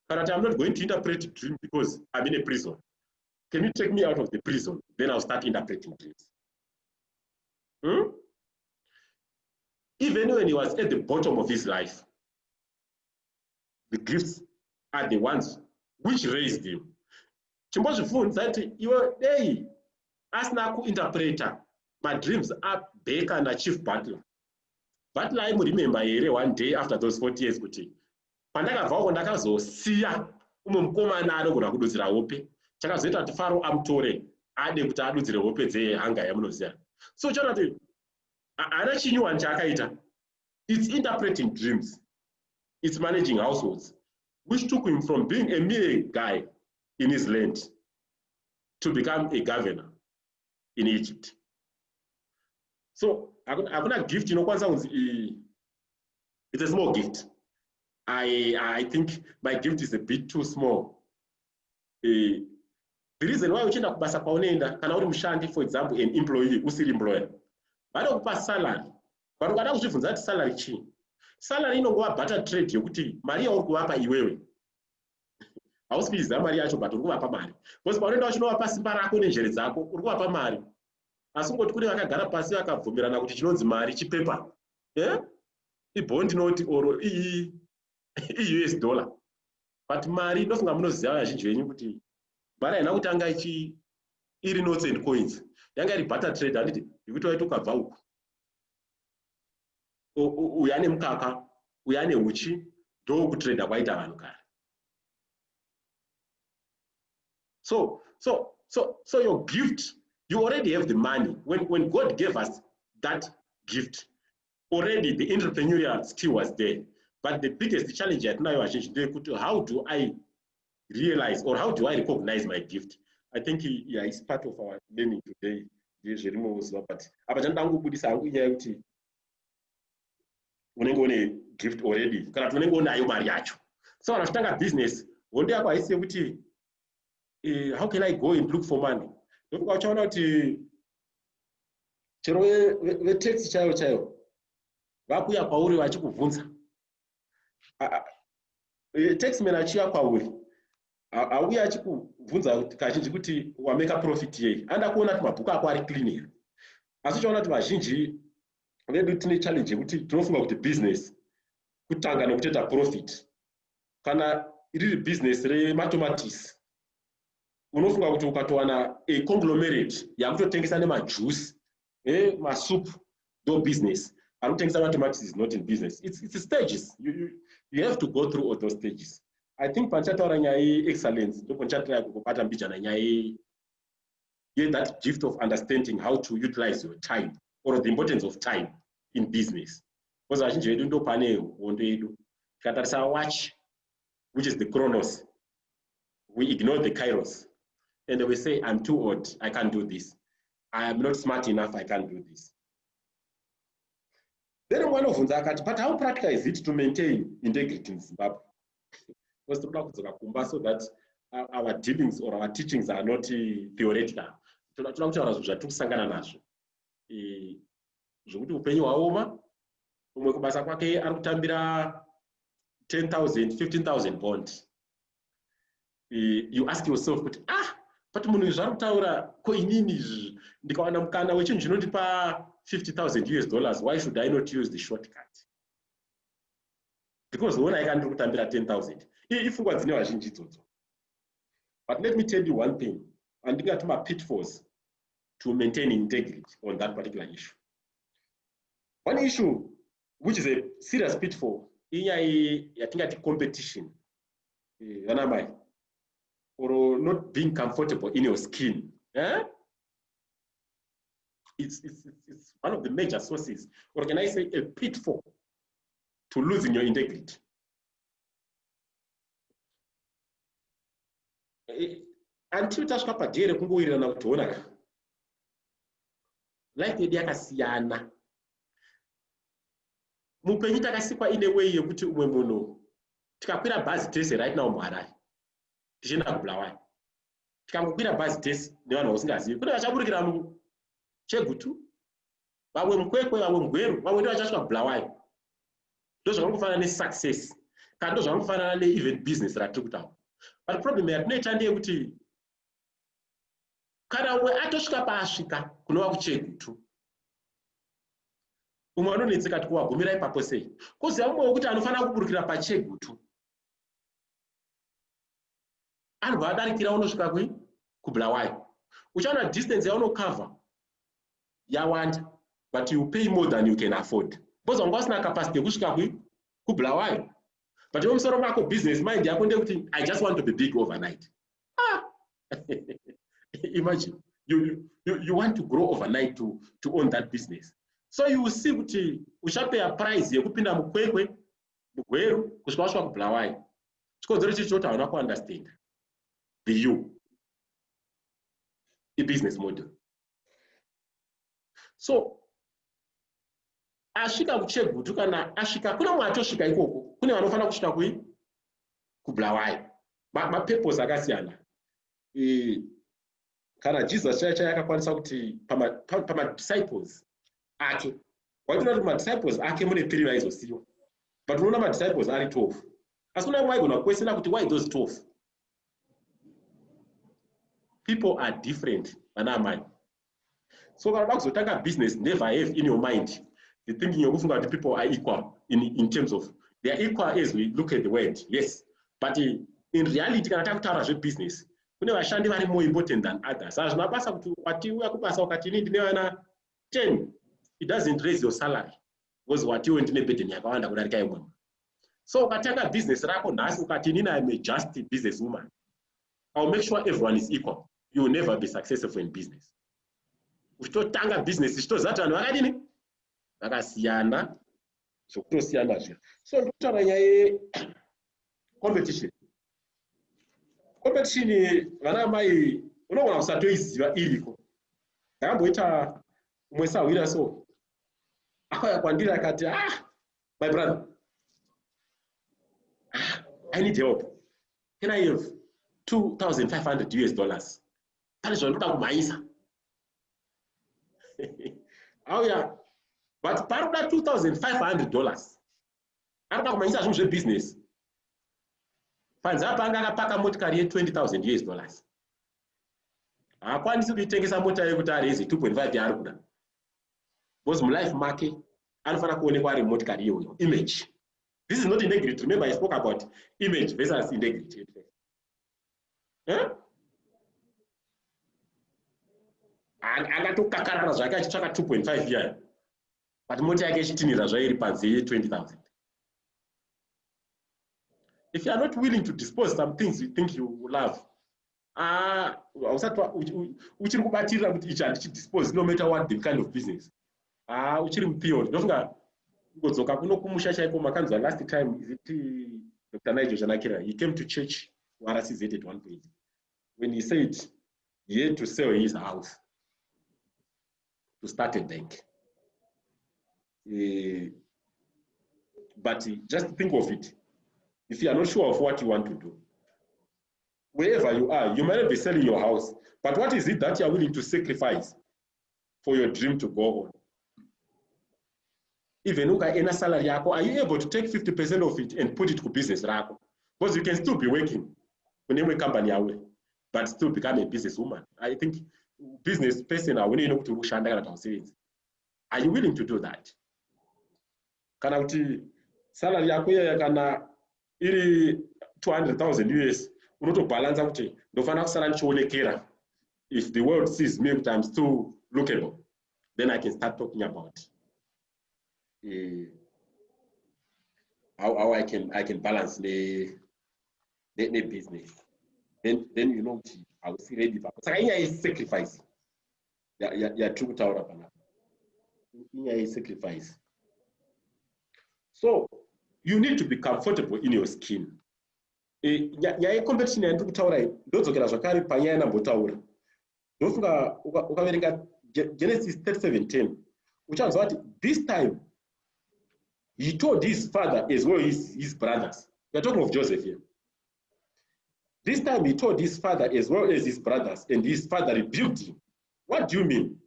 But I'm not going to interpret a dream because I'm in a prison. Can you take me out of the prison? Then I'll start interpreting dreams. Even when he was at the bottom of his life, the gifts are the ones which raised him. Chimbozvifunza kuti iwe dei asina kuinterpreta madreams abheka nachief butler. Butler aimuremember here one day after those 40 years kuti pandakabvako ndakazosiya umwe mukomana anogona kududzira hope, chakazoita kuti Faro amutore ade kuti adudzire hope dzehanga yamunoziya. So uchaona kuti haana chinyuwani chaakaita. It's interpreting dreams, it's managing households, which took him from being a mere guy in his land to become a governor in Egypt. So hakuna gift inokwanisa kunzi it's a small gift. I think my gift is a bit too small. The reason why uchienda kubasa kwaunoenda kana uri mushandi, for example an employee usiri employer, vanokupa salary, vanhu kada kuzvibvunza kuti salary chii. Salary inongova barter trade yokuti mari yauri kuvapa iwewe hausipiziza mari yacho but uri kuvapa mari, because paunoenda uchinovapa simba rako nenjere dzako uri kuvapa mari. Asi kungoti kune vakagara pasi vakabvumirana kuti chinonzi mari chipepa, ibond note or i-US dollar, but mari ndofunga munoziva vazhinji venyu kuti mari haina kutanga iri notes and coins, yanga iri barter trade. Handiti ikuti waiti ukabva uku uyane mukaka uyane uchi ndo kutrada kwaita vanhu kare. So your gift, you already have the money. When God gave us that gift, already the entrepreneurial skill was there. But the biggest challenge at now is how do I realize or how do I recognize my gift? I think it's part of our learning today. But unenge une gift already kana unenge unayo mari yacho. So anachitanga business wonde yako haisi kuti how can I go and look for money? Ndokuti uchaona kuti chero ve-tax chaiwo vakuya kwauri vachikubvunza. Taxman achiya kwauri auya achikubvunza kazhinji kuti wameka profit yei, anda kuona kuti mabhuku ako ari clean here. Asi uchaona kuti vazhinji vedu tine challenge yekuti tinofunga kuti business kutanga nokuteta profit. Kana iriri business rematomatisi unofunga kuti ukatowana a conglomerate yakutotengesa nemajuice masup do business. Arikutengesa matomatisi is not in business. It's stages. You have to go through all those stages. I think panchataura nyaya excellence ndopo nchatira kubata mbijana nyaya get that gift of understanding how to utilize your time or the importance of time in business. Because I think you don't pane one day do. Watch, which is the chronos. We ignore the kairos. And we say, I'm too old, I can't do this. I am not smart enough, I can't do this. Then one of them, but how practical is it to maintain integrity in Zimbabwe? So that our dealings or our teachings are not theoretical. Zvokuti upenyu hwaoma, umwe kubasa kwake ari kutambira 10,000, 15,000 bond. You ask yourself, but munhu zvari kutaura ko inini ndikawana mukana wechinhu chinondipa 50,000 US dollars, why should I not use the shortcut? Because when I can do 10,000, if what's new, but let me tell you one thing, and think my pitfalls to maintain integrity on that particular issue. One issue, which is a serious pitfall, I think at competition, or not being comfortable in your skin. It's one of the major sources, or can I say a pitfall to losing your integrity. Until tasvika padhere kungowirirana kutoona life yedu yakasiyana. Mupenyu takasikwa ine way yekuti umwe munhu tikakwira bhazi tese right now muHarare tichienda kuBulawayo, tikangokwira bhazi tese nevanhu vasingazivi, kune vachaburikira muChegutu, vamwe muKwekwe, vamwe muGweru, vamwe ndivo vachasvika kuBulawayo. Ndozvakangofanana nesuccess kana ndozvakangofanana neevent business ratiri kutaura. But problem yatinoita ndeyekuti kana umwe atosvika paasvika kunova kuChegutu, umwe anonetseka kuti kuwagumira ipapo sei, koziva mumwe wekuti anofanira kuburukira paChegutu anobva adarikira unosvika kuBulawayo. Uchaona distance yaunokavha yawanda, but you pay more than you can afford. Because wanga usina capacity yekusvika kuBulawayo, but iwe musoro mako business mind yako ndeyekuti I just want to be big overnight. Imagine you want to grow overnight to own that business. So you will see kuti uchapeya price yekupinda muKwekwe, muGweru kusvika wasvika kuBulawayo. Chikodzero chichi choti hauna kuunderstand the business model. So asvika kuChegutu kana asvika, kuna mumwe atosvika ikoko, kune vanofanira kusvika kuBulawayo. Mapurpose akasiyana. Kana Jesus chaiye akakwanisa kuti pamadisciples ake, waitoona kuti madisciples ake mune 3 vaizosiyiwa, but unoona madisciples ari 12. Asi kuna mumwe aigona kukwesera kuti why those 12? People are different, vanamai. So kana kuzotanga business, never have in your mind the thinking yokufunga kuti people are equal in terms of they are equal as we look at the world, yes, but in reality kana takutaura zvebusiness kune vashandi vari more important than others. Zvinabasa kuti wati uya kubasa ukati ini ndine vana 10, it doesn't raise your salary because wati iwe ndine burden yakawanda kudarika imwe. So ukatanga business rako nhasi ukati inini I am a just business woman, I'll make sure everyone is equal, you will never be successful in business. Uchitotanga business chitoziva kuti vanhu vakadini vakasiyana zvokutosiyana zviro. So ndikutaura nyaya competition. Competition vana mai unogona kusatoiziva iriko. Ndakamboita umwe sahwira so akauya kwandiri akati my brother, I need help. Can I have $2,500 US? Pane zvandinoda kumhanyisa. Auya, but pari kuda $2,500 anoda kumhanyisa zvinhu zvebusiness. Panze apa anga akapaka motikari ye$20,000 US. Haakwanisi kuitengesa mota yekuti areze 2.5 yaari kuda. Because mulife make anofanira kuonekwa ari motikari iyoyo, image. This is not integrity. Remember I spoke about image versus integrity. Akatokakarara zvake achitsvaka 2.5 yayo, but mota yake ichitinhira zvairi panze ye$20,000. If you are not willing to dispose some things you think you love, uchiri kubatirira kuti ichi handichidispose no matter what the kind of business. Uchiri mutheory. Ndofunga kungodzoka kuno kumusha chaiko makanzwa last time, is it Dr. Nigel Janakira? He came to church RCZ at one point when he said he had to sell his house to start a bank. But just think of it. If you are not sure of what you want to do, wherever you are, you might not be selling your house, but what is it that you are willing to sacrifice for your dream to go on? Even in a salary, are you able to take 50% of it and put it to business? Because you can still be working when you company away, but still become a businesswoman. I think business person are willing to savings. Are you willing to do that? Kana kuti salary yako kana iri 200,000 US, unotobalance kuti ndofana kusala ndichionekera. If the world sees me that I'm still lookable, then I can start talking about how I can balance the business. Then you know I will see ready. So I is sacrifice. Yeah, true tower up is sacrifice. So you need to be comfortable in your skin. Nyaya competition yandu kutaura ndodzokera zvakare panyaya nambotaura. Ndofunga ukaverenga Genesis 37:10 uchanzwa kuti this time he told his father as well as his brothers. We are talking of Joseph here. This time he told his father as well as his brothers, and his father rebuked him. What do you mean?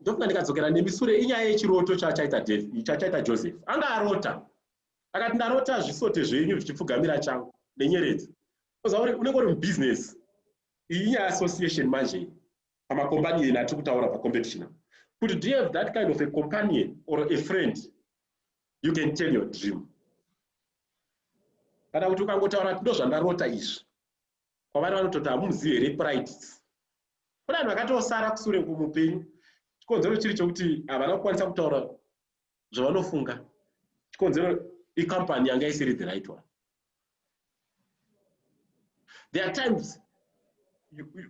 Ndofunga ndikadzokera nemisure inyaya yechiroto chachaita Joseph. Anga arota. Akati ndarota zvisote zvenyu zvichipfugamira changu nenyeredzi. Unenge uri mubusiness. Iyi association manje pamakompani ena atiri kutaura pacompetition. But do you have that kind of a companion or a friend you can tell your dream? Kana kuti ukangotaura kuti ndozvandarota izvi, kwavari vanototi hamuzivi here pride. Kune vanhu vakatosara kusure kumupenyu. Chikonzero chiri chokuti havana kukwanisa kutaura zvavanofunga. Chikonzero ikampani yanga isiri the right one. There are times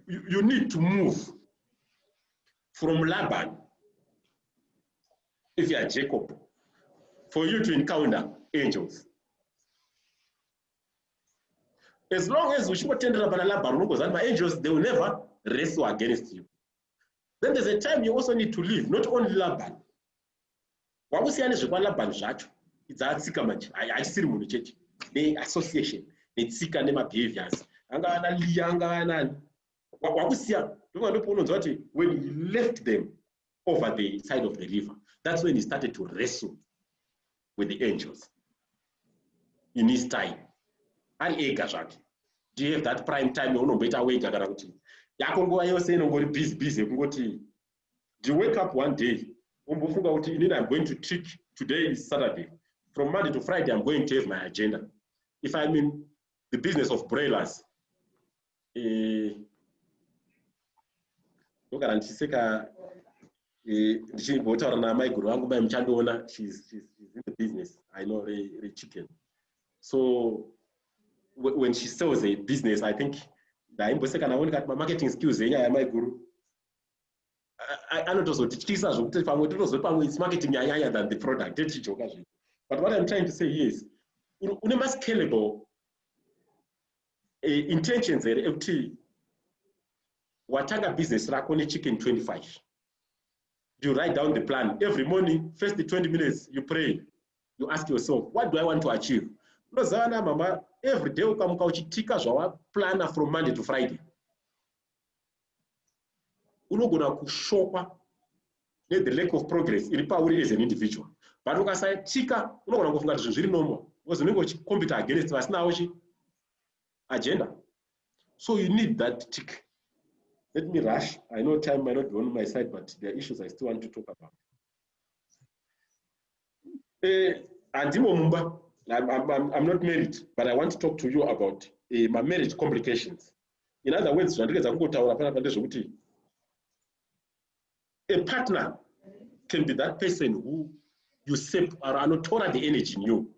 you need to move from Laban, if you are Jacob, for you to encounter angels. As long as we should attend Laban, angels, they will never wrestle against you. Then there's a time you also need to leave, not only Laban. It's a the association, the tsika nema behaviors. When he left them over the side of the river, that's when he started to wrestle with the angels in his time. Do you have that prime time? You busy. Do you wake up one day? I'm going to trick. Today is Saturday. From Monday to Friday, I'm going to have my agenda. If I'm in the business of broilers, she's in the business. I know the chicken. So when she sells a business, I think I only got my marketing skills. My guru. I not also teach it's marketing than the product. But what I'm trying to say is, unema scalable intentions are empty. Wataga business rakoni chicken 25. You write down the plan every morning. First 20 minutes, you pray. You ask yourself, what do I want to achieve? Mama, every day ukamuka uchitika zvawa planner from Monday to Friday. Unogona kushopa the lack of progress iri pauri as an individual. But ukasatika unogona kufunga kuti zviri normal. Because unenge uchicompete against vasinawo agenda. So you need that tick. Let me rush. I know time might not be on my side, but there are issues I still want to talk about. I'm not married, but I want to talk to you about my marriage complications. In other words, a partner can be that person who you sap or not tolerate the energy in you,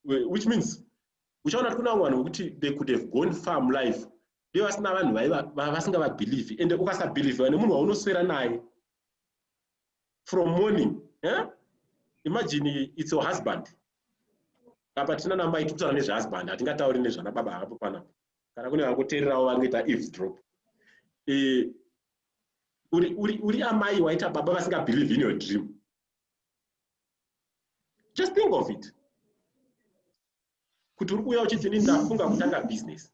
which means uchaona kuna vanhu vokuti they could have gone farm life ndiyo vasina vanhu vasingavabhilivhi ende ukasabhilivhiwa nemunhu waunoswera naye from morning. Imagine it's your husband. Apa tina namai tikutaura nezvehusband hatingatauri nezvana baba hapo panapa kana kune vangoteererawo vangoita eavesdrop. Uri amai waita baba vasingabhilivhi in your dream. Just think of it. Kuti uri kuuya uchiti ini ndafunga kutanga business.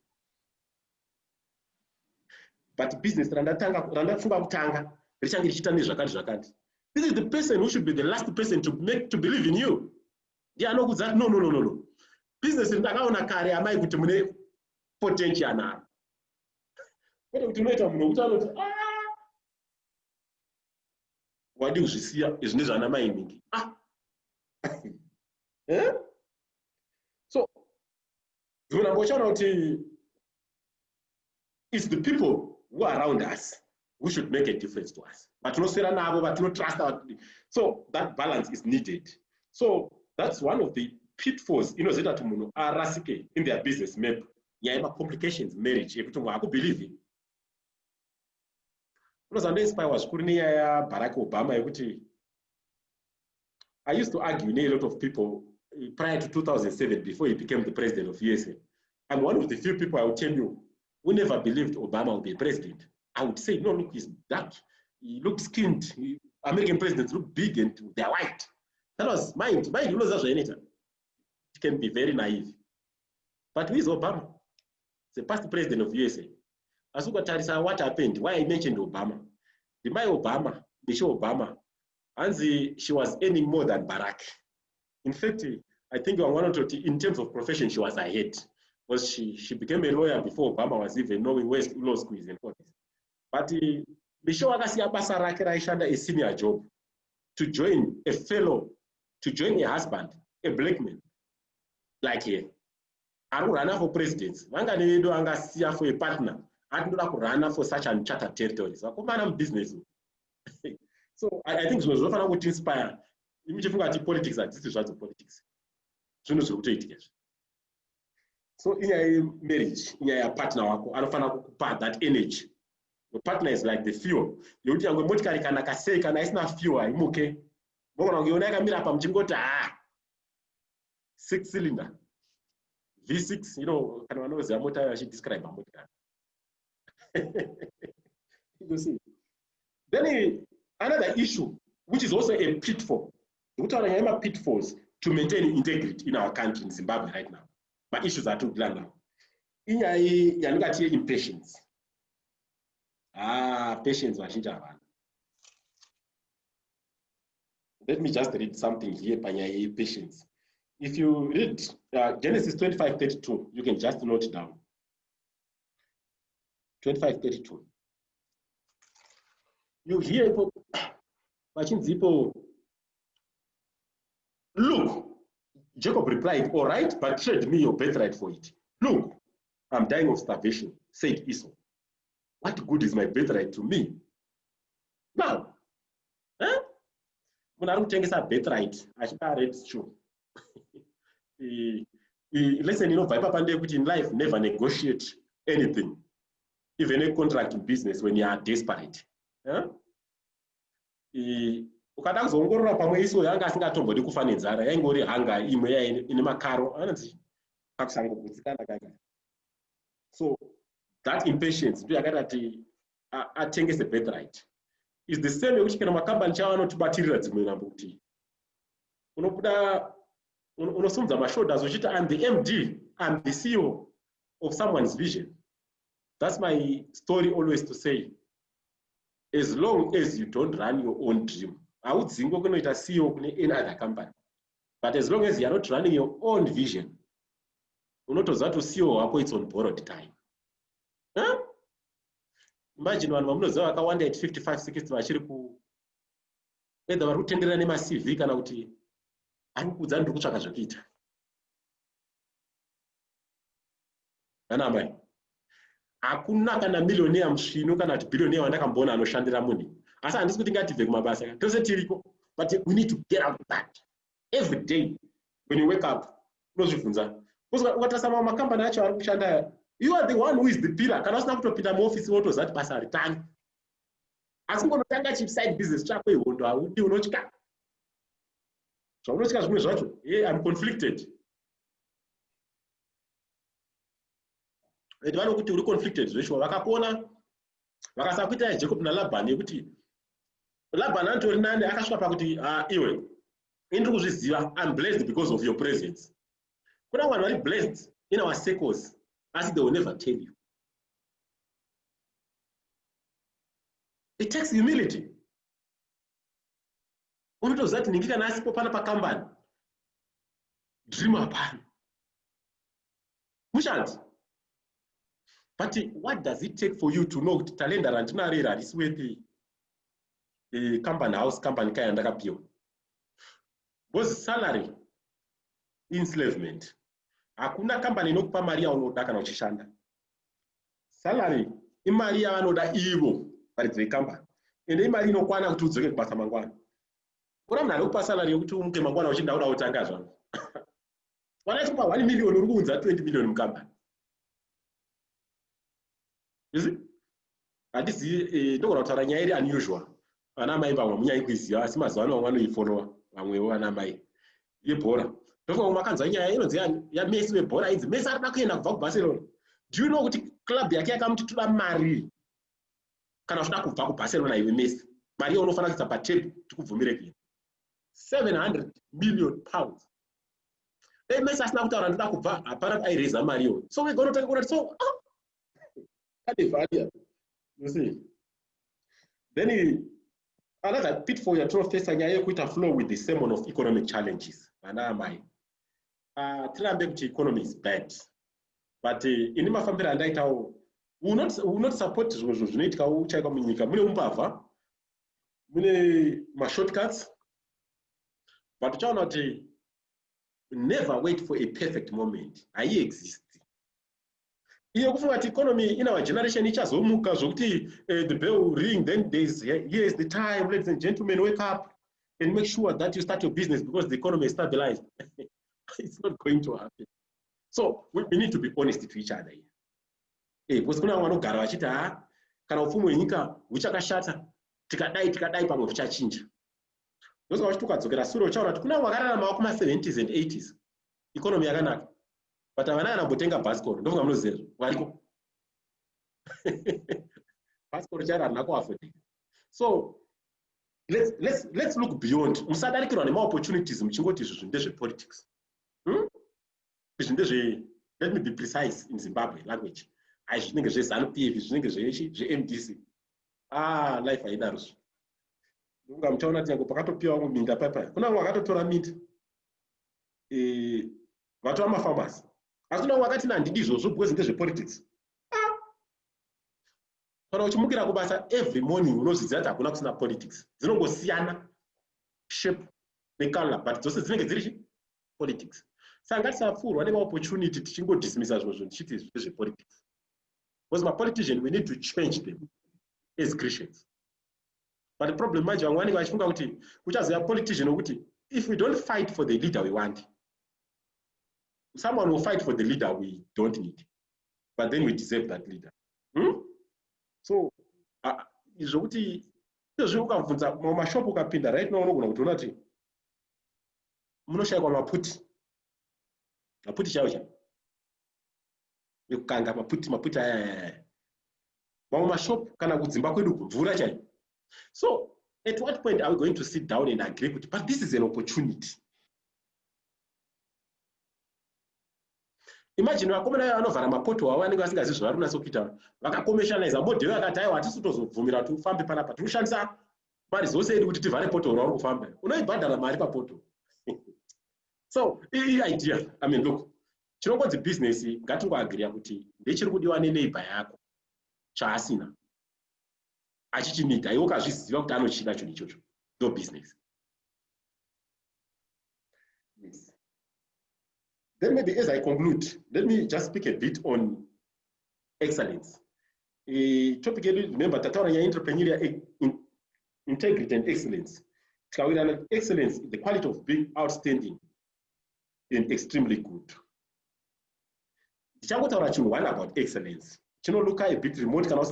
But business randafunga kutanga richange richiita nezvakati. This is the person who should be the last person to believe in you. Ndiye anokudza kuti no. Business ndakaona kare amai kuti mune potential nayo. Kwete kuti unoita munhu wekuti anoti wadi kuzvisiya izvi ndezvana mai ningi. So zvimwe uchaona kuti it's the people who are around us who should make a difference to us. But tinoswera navo, but trust our. So that balance is needed. So that's one of the pitfalls inozoita kuti munhu arasike in their business map. Yaima complications marriage yekuti munhu akubhilivhi. Unozandoinspire zvikuru nenyaya Barack Obama yekuti I used to argue with a lot of people prior to 2007 before he became the president of USA. I'm one of the few people I will tell you who never believed Obama would be a president. I would say, no, look, he's dark. He looks skinned. American presidents look big and they're white. That was mind. You know that's it can be very naive. But who is Obama? The past president of USA. As what happened, why I mentioned Obama. The my Obama, Michelle Obama, and she was earning more than Barack. In fact, I think in terms of profession, she was ahead. Because she became a lawyer before Obama was even knowing where law school is and all this. But Michelle akasiya basa rake raishanda a senior job to join a fellow, to join a husband, a black man, like here. Arurana for presidents. Vanga nedo angasiya for a partner. Andoda kurana for such uncharted territories. Akumana business. So I think zvino zvinofana kuti inspire. Imichifunga ati politics adzisi zvadzo politics. Zvinhu zviri kutoitika. So in your marriage, in your partner wako, anofana kukupa that energy. Your partner is like the fuel. You uti yangu motikari kana kasei kana isina fuel imuke. Mbona ungeona yakamira hapa mchingoti 6 cylinder. V6, you know, kana wanoziva mota yachi describe motikari. You see. Then another issue, which is also a pitfall. Utaona pitfalls to maintain integrity in our country in Zimbabwe right now. But issues are too grand now. Inyai yaningati impatience. Patience vazhinji. Let me just read something here by patience. If you read Genesis 25:32, you can just note it down. 25:32. You hear people, look, Jacob replied, all right, but trade me your birthright for it. Look, I'm dying of starvation, said Esau. What good is my birthright to me? Now, when I don't think it's a birthright, I should read it's true. Listen, you know, in life, never negotiate anything, even a contract in business when you are desperate. Ukada kuzongorora pamwe iso yanga asingatombodi kufa nenzara yaingori hanga imwe ine makaro anzi akusangogudzikana kaka. So that impatience ndio yakati ati atengese birthright is the same yekuti kana makambani chawo anotibatirira dzimwe nambo kuti unobuda unosumudza mashoda zochita I'm the MD, I'm the CEO of someone's vision. That's my story always to say, as long as you don't run your own dream, I would think we're going to CEO in any other company. But as long as you are not running your own vision, you're not to CEO it's on borrowed time. Imagine one wamunoziva wakawanda at 55, 60 vachiri ku either vari kutenderera nemaCV kana kuti ari kukudza ndiri kutsvaka zvokuita. Ana mai. Hakuna kana millionaire musvino kana kuti billionaire wandakamboona anoshandira munhu. Asi handisi kuti ngatibve kumabasa. Tose tiriko, but we need to get out of that. Every day when you wake up, unozvibvunza, ukatasama makambani acho ari kushanda, you are the one who is the pillar. Kana usina kutopinda muofisi wotozati basa ritani. Asi ngonotanga side business chako ihondo haudi unotya. Zvaunotya zvimwe zvacho, I'm conflicted. Vanokuti uri conflicted zveshuwa vakakuona vakasakuita Jacob naLabhani yekuti Labhani antori nani akasvika pakuti iwe indiri kuzviziva, I'm blessed because of your presence. Kuna vanhu vari blessed in our circles asi they will never tell you. It takes humility. Unotoziva kuti ndingi kana asipo pana pakambani dream hapana mushandi. But what does it take for you to know kuti talenda randinarera harisi worth company house company kaya ndakapiwa? Because salary enslavement. Hakuna company inokupa mari yaunoda kana uchishanda. Salary imari yavanoda ivo varidzi vecompany, ende imari inokwana kuti udzoke kubasa mangwana. Kuna munhu ari kupa salary yokuti umuke mangwana uchinda uda kutanga zvavo. Wanachipa 1 million uri kuunza 20 million mucompany. You see? Handisi ndogona kutaura nyaya iri unusual. Vana mai vamwe munyai kuiziva asi mazuva ano vamwe vanoifollowa vamwewo vana mai yebhora. Ndofunga makanzwa nyaya inonzi yaMessi webhora idzi. Messi arida kuenda kubva kuBarcelona. Do you know kuti club yake yakamuti toda mari kana uchida kubva kuBarcelona iwe Messi? Mari yaunofana kuisa patable tikubvumire kuenda 700 million pounds. Messi asina kutaura ndoda kubva hapana aireza mari iyo. So we're going to take it. So you see. Then another pitfall yatinofesa nyaya yekuita flow with the sermon of economic challenges. Vana amai. Tirambe kuti economy is bad. But ini mafambiro andaitawo will not support zvimwe zvinoitika uchaika munyika. Mune umbavha, mune shortcuts. But uchaona kuti never wait for a perfect moment. Hai exist. Iyo kufunga kuti economy in our generation ichazomuka zvokuti the bell will ring, then here is the time, ladies and gentlemen, wake up and make sure that you start your business because the economy is stabilized. It's not going to happen. So we need to be honest to each other here. Because kuna vanogara vachiti kana upfumi hwenyika huchakashata tikadai pamwe huchachinja. Ndoska vachiti ukadzokera sure uchaona kuti kuna vakararamawo kuma70s and 80s economy yakanaka. But avana anambotenga bhasikoro ndofunga munoziva variko. Bhasikoro charo harina kuafodika. So let's look beyond. Musadarikirwa nema-opportunities muchingoti izvi ndezvepolitics. Izvi ndezve, let me be precise in Zimbabwe language. Zvinenge zveZANU-PF, zvinenge zveMDC. Life haidarozvo. Ndonga muchaona kuti yango pakatopiwa vamwe minda paipai. Kuna vamwe vakatotora minda. Vatova mafamasi. Asi kuna vamwe vakati handidi izvozvo because ndezvepolitics. Kana uchimukira kubasa every morning unozviziva kuti hakuna kusina politics. Dzinongosiyana shape necolor but dzose dzinenge dziri politics. Saka ngatisapfurwa nema-opportunity tichingodismissa zvozvo tichiti zvezvepolitics. Because ma-politicians, we need to change them as Christians. But the problem manje vamwe vanenge vachifunga kuti kuchazoya politician wokuti if we don't fight for the leader we want, someone will fight for the leader we don't need. But then we deserve that leader. So zvokuti izvo ukabvunza mumashopu ukapinda right now unogona kutoona kuti munoshayikwa maputi. Maputi chaiwo yekukanga maputi aya. Mamwe mashopu kana kudzimba kwedu mvura chaiyo. So at what point are we going to sit down and agree kuti but this is an opportunity? Imagine vakomana vanovhara mapoto avo vanenge vasingazivi zvavari kunatsa kuita, vakakomeshanaiza modhero akati aiwa hatisi kutozobvumira kuti ufambe panapa, tinoshandisa mari dzose edu kuti tivhare poto rauri kufamba, unoibhadhara mari papoto. So idea, I mean, look, chinongodzi business ngatingoagiria kuti ndechiri kudiwa neneighbor yako chaasina achichinida iwe ukazviziva kuti anochida chinhu ichocho, ndo business. Yes. Then maybe as I conclude, let me just speak a bit on excellence. Topic, remember, tataura ya entrepreneurial integrity and excellence. Excellence is the quality of being outstanding and extremely good. Tichangotaura chinhu one about excellence. Chinoluka a bit remote kana